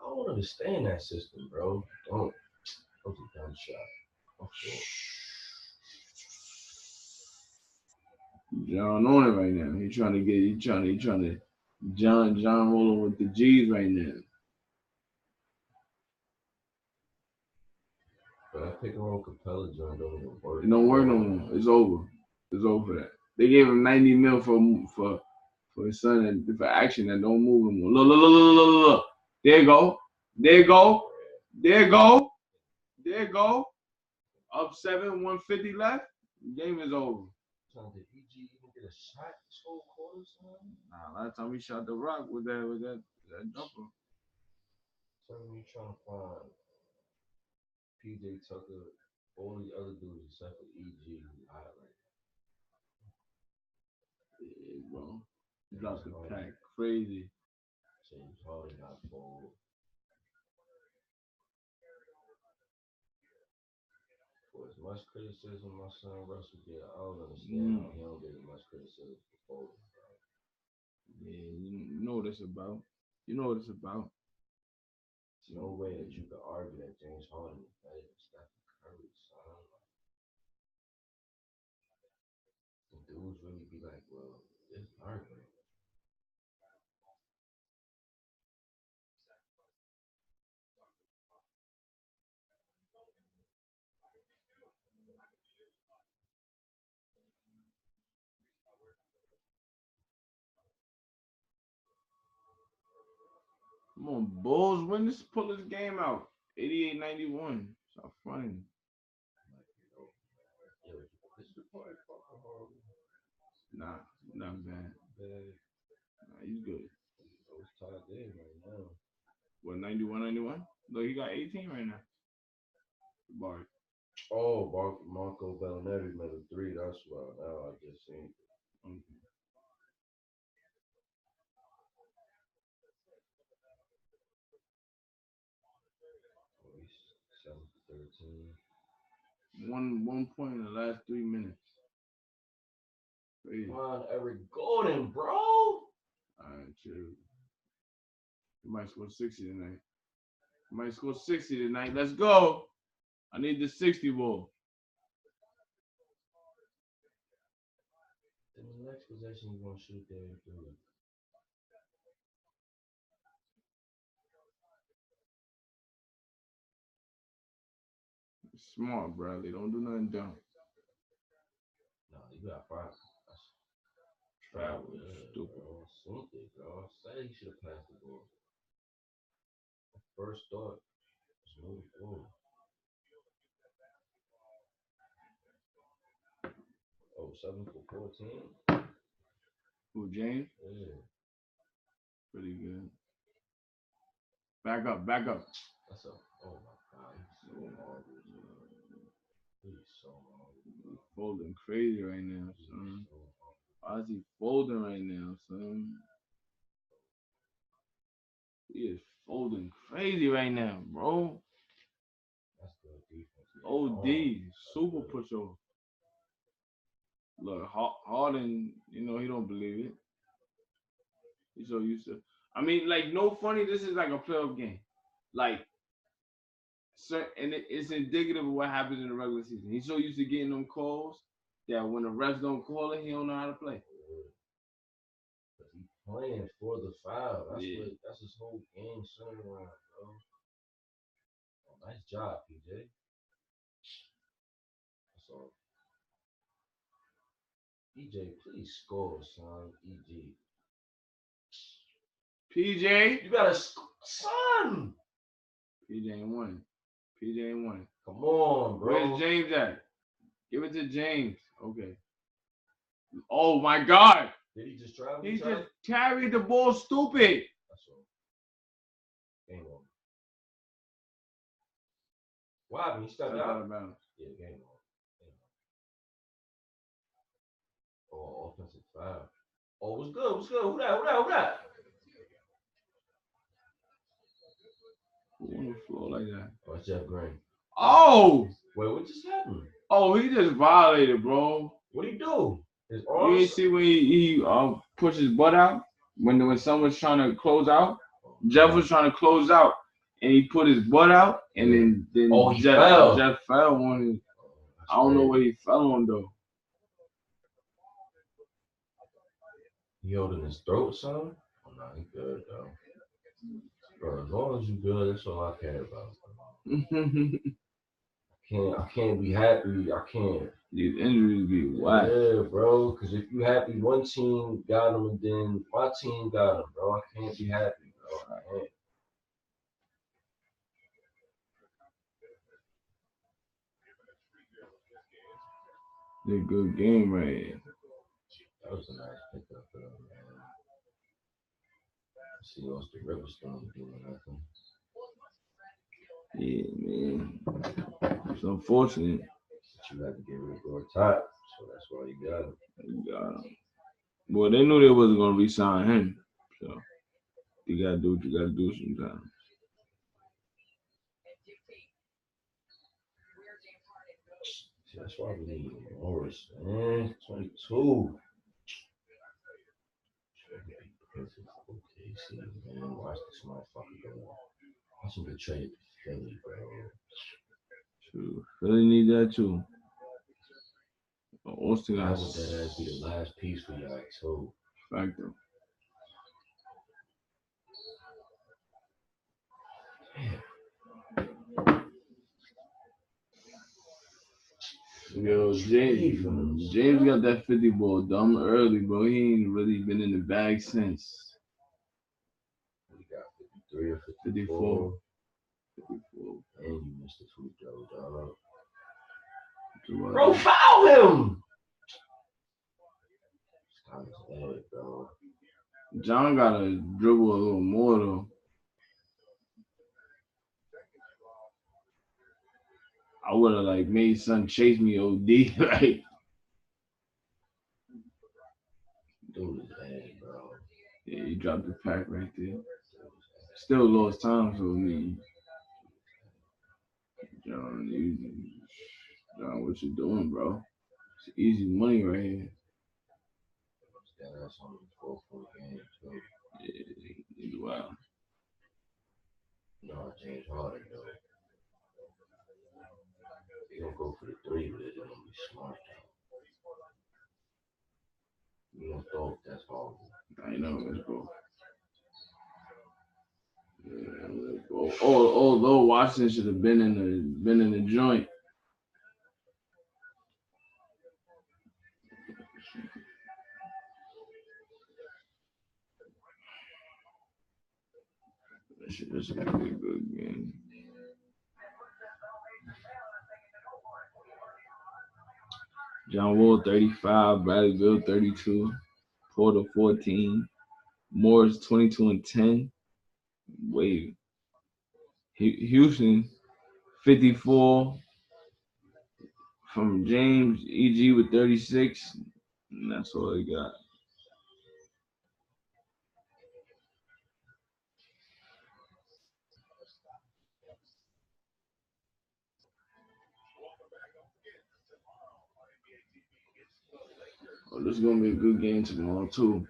[SPEAKER 3] don't understand that system, bro. Don't. That was a dumb shot. Okay.
[SPEAKER 1] John on it right now. He trying to John rolling with the G's right now.
[SPEAKER 3] But I pick on Capella joint don't even work.
[SPEAKER 1] It don't work no more. It's over. It's over for that. They gave him 90 mil for his son and for action that don't move no more. Look. There you go. Up 7, 150 left. Game is over.
[SPEAKER 3] Did EG even get a shot this whole quarter, son?
[SPEAKER 1] Nah, last time he shot the rock with that jumper.
[SPEAKER 3] Tell me you trying to find PJ Tucker, all the other dudes except for EG who hot right now.
[SPEAKER 1] Yeah, bro. Dropped the pack. Crazy.
[SPEAKER 3] James Harden got bold. For as much criticism my son Russell get, I don't understand how he don't get as much criticism for folding.
[SPEAKER 1] Yeah, you know what it's about.
[SPEAKER 3] There's no way that you could argue that James Harden is better than Stephen Curry, son. The dudes really be like, well, it's an argument.
[SPEAKER 1] Come on, Bulls win this. Pull this game out. 88-91. Stop fronting.
[SPEAKER 3] This is probably fucking horrible.
[SPEAKER 1] Nah, not bad. Nah, he's good.
[SPEAKER 3] Those tied in right now.
[SPEAKER 1] What, 91-91? Look, he got 18 right now. Bar.
[SPEAKER 3] Oh, Marco Bellinelli made a 3. That's why. Now I just seen it.
[SPEAKER 1] Okay.
[SPEAKER 3] Oh, he's 7 for 13.
[SPEAKER 1] One point in the last 3 minutes. Crazy.
[SPEAKER 3] Come on, Eric Gordon, bro.
[SPEAKER 1] Alright, chill. He might score 60 tonight. Let's go. I need the 60 ball.
[SPEAKER 3] Then the next possession, you're going to shoot there and do it.
[SPEAKER 1] Smart, Bradley. Don't do nothing dumb.
[SPEAKER 3] No, you got 5.
[SPEAKER 1] Travel. Stupid.
[SPEAKER 3] Bro. Something, bro. I said he should have passed the ball. First thought was moving forward. Oh, 7 for 14.
[SPEAKER 1] Who, James?
[SPEAKER 3] Yeah.
[SPEAKER 1] Pretty good. Back up.
[SPEAKER 3] That's a. Oh my God, he's so horrible. He's so horrible.
[SPEAKER 1] He's folding crazy right now, son. Why is he folding right now, son? He is folding crazy right now, bro.
[SPEAKER 3] That's good defense.
[SPEAKER 1] OD, super push over. Look, Harden, he don't believe it. He's so used to. I mean, like, no funny. This is like a playoff game, like, and it's indicative of what happens in the regular season. He's so used to getting them calls that when the refs don't call it, he don't know how to play.
[SPEAKER 3] But he's playing for the foul. That's his whole game centered around, bro. Oh, nice job, PJ. all. EJ, please score, son. EJ.
[SPEAKER 1] PJ.
[SPEAKER 3] You gotta son.
[SPEAKER 1] PJ ain't won. PJ ain't won.
[SPEAKER 3] Come on, bro.
[SPEAKER 1] Where's James at? Give it to James. Okay. Oh my God.
[SPEAKER 3] Did he just travel?
[SPEAKER 1] He just carried the ball stupid.
[SPEAKER 3] That's all. Game on. What happened? He stepped out
[SPEAKER 1] of bounds.
[SPEAKER 3] Yeah, game on. Oh, offensive foul. Oh, what's good? What's good? Who that?
[SPEAKER 1] Who on the floor like that?
[SPEAKER 3] Oh, it's Jeff Green.
[SPEAKER 1] Oh!
[SPEAKER 3] Wait, what just happened?
[SPEAKER 1] Oh, he just violated, bro.
[SPEAKER 3] What'd he do? His
[SPEAKER 1] You
[SPEAKER 3] arms?
[SPEAKER 1] ain't see when he pushed his butt out? When someone's trying to close out? Jeff was trying to close out, and he put his butt out, and then
[SPEAKER 3] he fell.
[SPEAKER 1] Jeff fell on him. I don't know what he fell on, though.
[SPEAKER 3] He holding his throat, son? Oh, no, he good, though. Bro, as long as you good, that's all I care about. I can't be happy. I can't.
[SPEAKER 1] These injuries be whack.
[SPEAKER 3] Yeah, bro. Because if you happy, one team got him, and then my team got him, bro. I can't be happy, bro. I can't.
[SPEAKER 1] It's a good game right here.
[SPEAKER 3] That was a nice pickup for them, man. See, Austin Rivers still ain't doing nothing.
[SPEAKER 1] Yeah, man. It's unfortunate.
[SPEAKER 3] But you had to get rid of Gore Top, so that's why you got him.
[SPEAKER 1] You got him. Well, they knew they wasn't going to re-sign him. So, you got to do what you got to do sometimes.
[SPEAKER 3] See, that's why we need Morris, man. 22. Perfect. Okay, see, man. Watch this motherfucker go. Watch him get traded to Philly, bro.
[SPEAKER 1] True. Philly need that too. Austin
[SPEAKER 3] How
[SPEAKER 1] got
[SPEAKER 3] would that ass be the last piece for y'all too?
[SPEAKER 1] factor. Yo, James got that 50 ball dumb early, bro. He ain't really been in the bag since.
[SPEAKER 3] He got 53 or
[SPEAKER 1] 54.
[SPEAKER 3] 54. And you missed the free throw, dog.
[SPEAKER 1] Bro,
[SPEAKER 3] foul him! Sky's dead, bro.
[SPEAKER 1] John gotta dribble a little more though. I would have like made son chase me OD like.
[SPEAKER 3] Dude is dead, bro.
[SPEAKER 1] Yeah, he dropped the pack right there. Still lost time, so I mean, John, what you doing, bro? It's easy money right here.
[SPEAKER 3] That's only 4-4 game too.
[SPEAKER 1] Yeah, he's wild.
[SPEAKER 3] No, James Harden though. He gonna go for the three, but it's gonna be smart though. You don't throw it, that's horrible.
[SPEAKER 1] I know, let's go. Yeah, let's go. Although Washington should have been in the joint. This should be a good game. John Wall 35, Bradley Beal 32, Porter 14, Morris 22 and 10. Wait. Houston 54 from James, EG with 36, and that's all they got. Oh, this is gonna be a good game tomorrow too.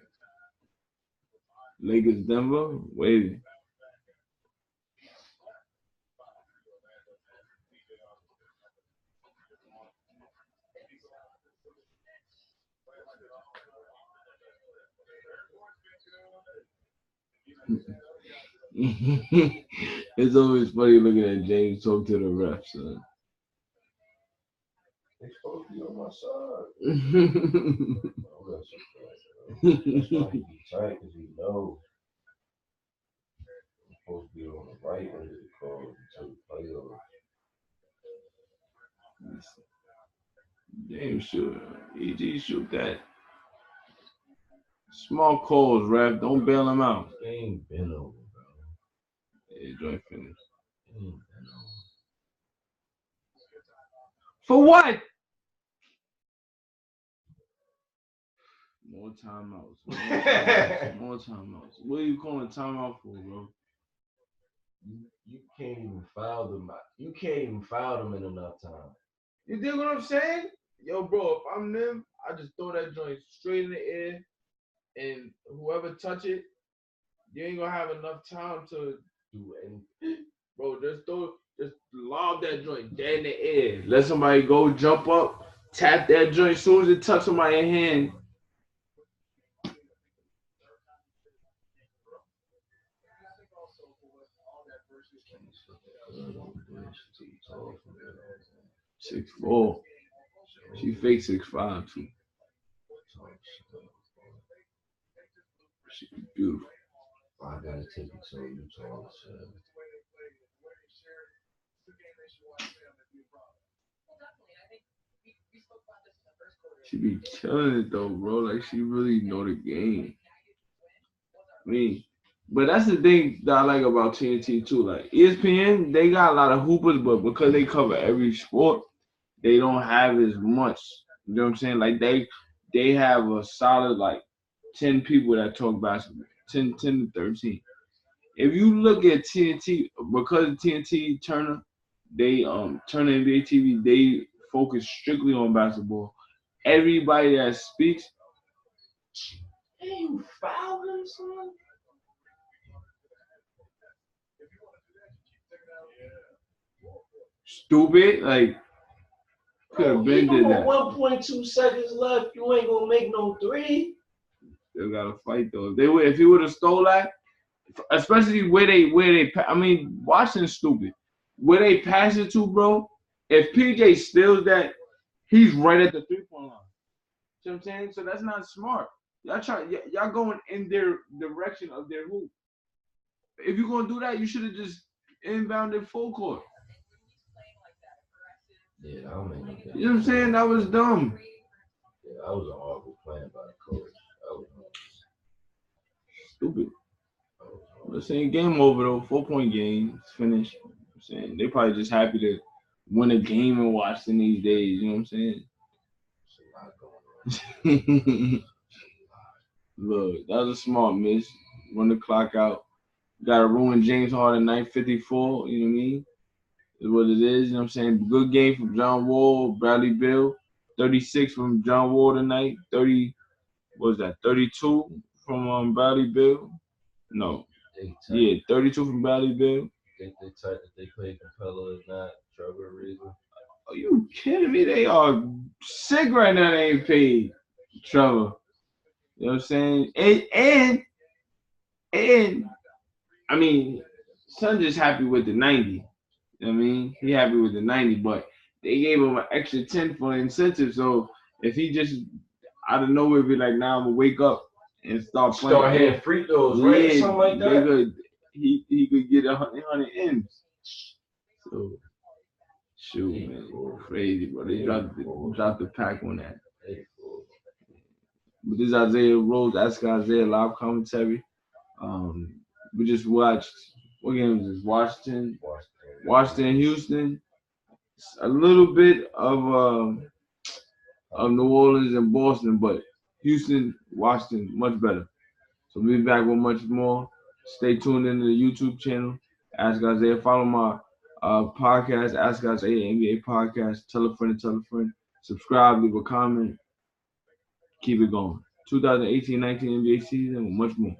[SPEAKER 1] Lakers Denver, wait. It's always funny looking at James talk to the refs.
[SPEAKER 3] They supposed to be on my side. That's why he be tight, because he knows he's supposed to be on the right end of the call until the playoffs.
[SPEAKER 1] Damn, shoot. EG shoot that. Small calls, ref. Don't bail him out.
[SPEAKER 3] This game been over, bro.
[SPEAKER 1] Yeah, joint finish.
[SPEAKER 3] Game been over.
[SPEAKER 1] For what? More timeouts. More timeouts. What are you calling timeout for, bro?
[SPEAKER 3] You can't even foul them. You can't even foul them in enough time.
[SPEAKER 1] You dig what I'm saying? Yo, bro, if I'm them, I just throw that joint straight in the air, and whoever touch it, you ain't gonna have enough time to do anything. Bro, just lob that joint dead in the air. Let somebody go jump up, tap that joint. As soon as it touch somebody's hand. Six 4. She fake 6'5" too. She beautiful.
[SPEAKER 3] I gotta take it to Utah.
[SPEAKER 1] She be killing it though, bro. Like she really know the game. But that's the thing that I like about TNT too. Like ESPN, they got a lot of hoopers, but because they cover every sport, they don't have as much. You know what I'm saying? Like they have a solid like 10 people that talk basketball. 10 to 13. If you look at TNT, because of TNT Turner, they Turner NBA TV, they focus strictly on basketball. Everybody that speaks.
[SPEAKER 3] Hey, you fouled him, son?
[SPEAKER 1] Stupid, like could have been did that.
[SPEAKER 3] 1.2 seconds left. You ain't gonna make no three.
[SPEAKER 1] Still gotta fight though. If he would have stole that, especially where they. I mean, Washington's stupid. Where they pass it to, bro. If PJ steals that, he's right at the 3-point line. See what I'm saying? So that's not smart. Y'all going in their direction of their hoop. If you're gonna do that, you should have just inbounded full court.
[SPEAKER 3] Yeah, that don't make no sense.
[SPEAKER 1] You know what I'm saying? That was dumb.
[SPEAKER 3] Yeah, that was an awful plan by the coach. That was
[SPEAKER 1] stupid. I'm saying game over though. 4-point game. It's finished. I'm saying they probably just happy to win a game in Washington these days. You know what I'm saying? Look, that was a smart miss. Run the clock out. Got to ruin James Harden night 54. You know what I mean? Is what it is. You know what I'm saying? Good game from John Wall, Bradley Beal. 36 from John Wall tonight. 30. What was that? 32 from Bradley Beal. No. Yeah, 32 from Bradley Beal.
[SPEAKER 3] Think they tight that they play Capella or not? Trevor Ariza.
[SPEAKER 1] Are you kidding me? They are sick right now. They ain't paid Trevor. You know what I'm saying? And I mean, Son just happy with the 90. You know what I mean? He happy with the 90, but they gave him an extra 10 for incentive. So if he just out of nowhere be like, nah, I'm gonna wake up and start playing.
[SPEAKER 3] Start hitting free throws, right? Something like that.
[SPEAKER 1] He could get 100 M's. So shoot, man, crazy, bro. They dropped the pack on that. But this is Isaiah Rose, Ask Isaiah live commentary. We just watched. What game was this? Washington, Houston. A little bit of New Orleans and Boston, but Houston, Washington, much better. So we'll be back with much more. Stay tuned into the YouTube channel. Ask Isaiah. Follow my podcast, Ask Isaiah NBA podcast. Tell a friend and tell a friend. Subscribe, leave a comment. Keep it going. 2018-19 NBA season and much more.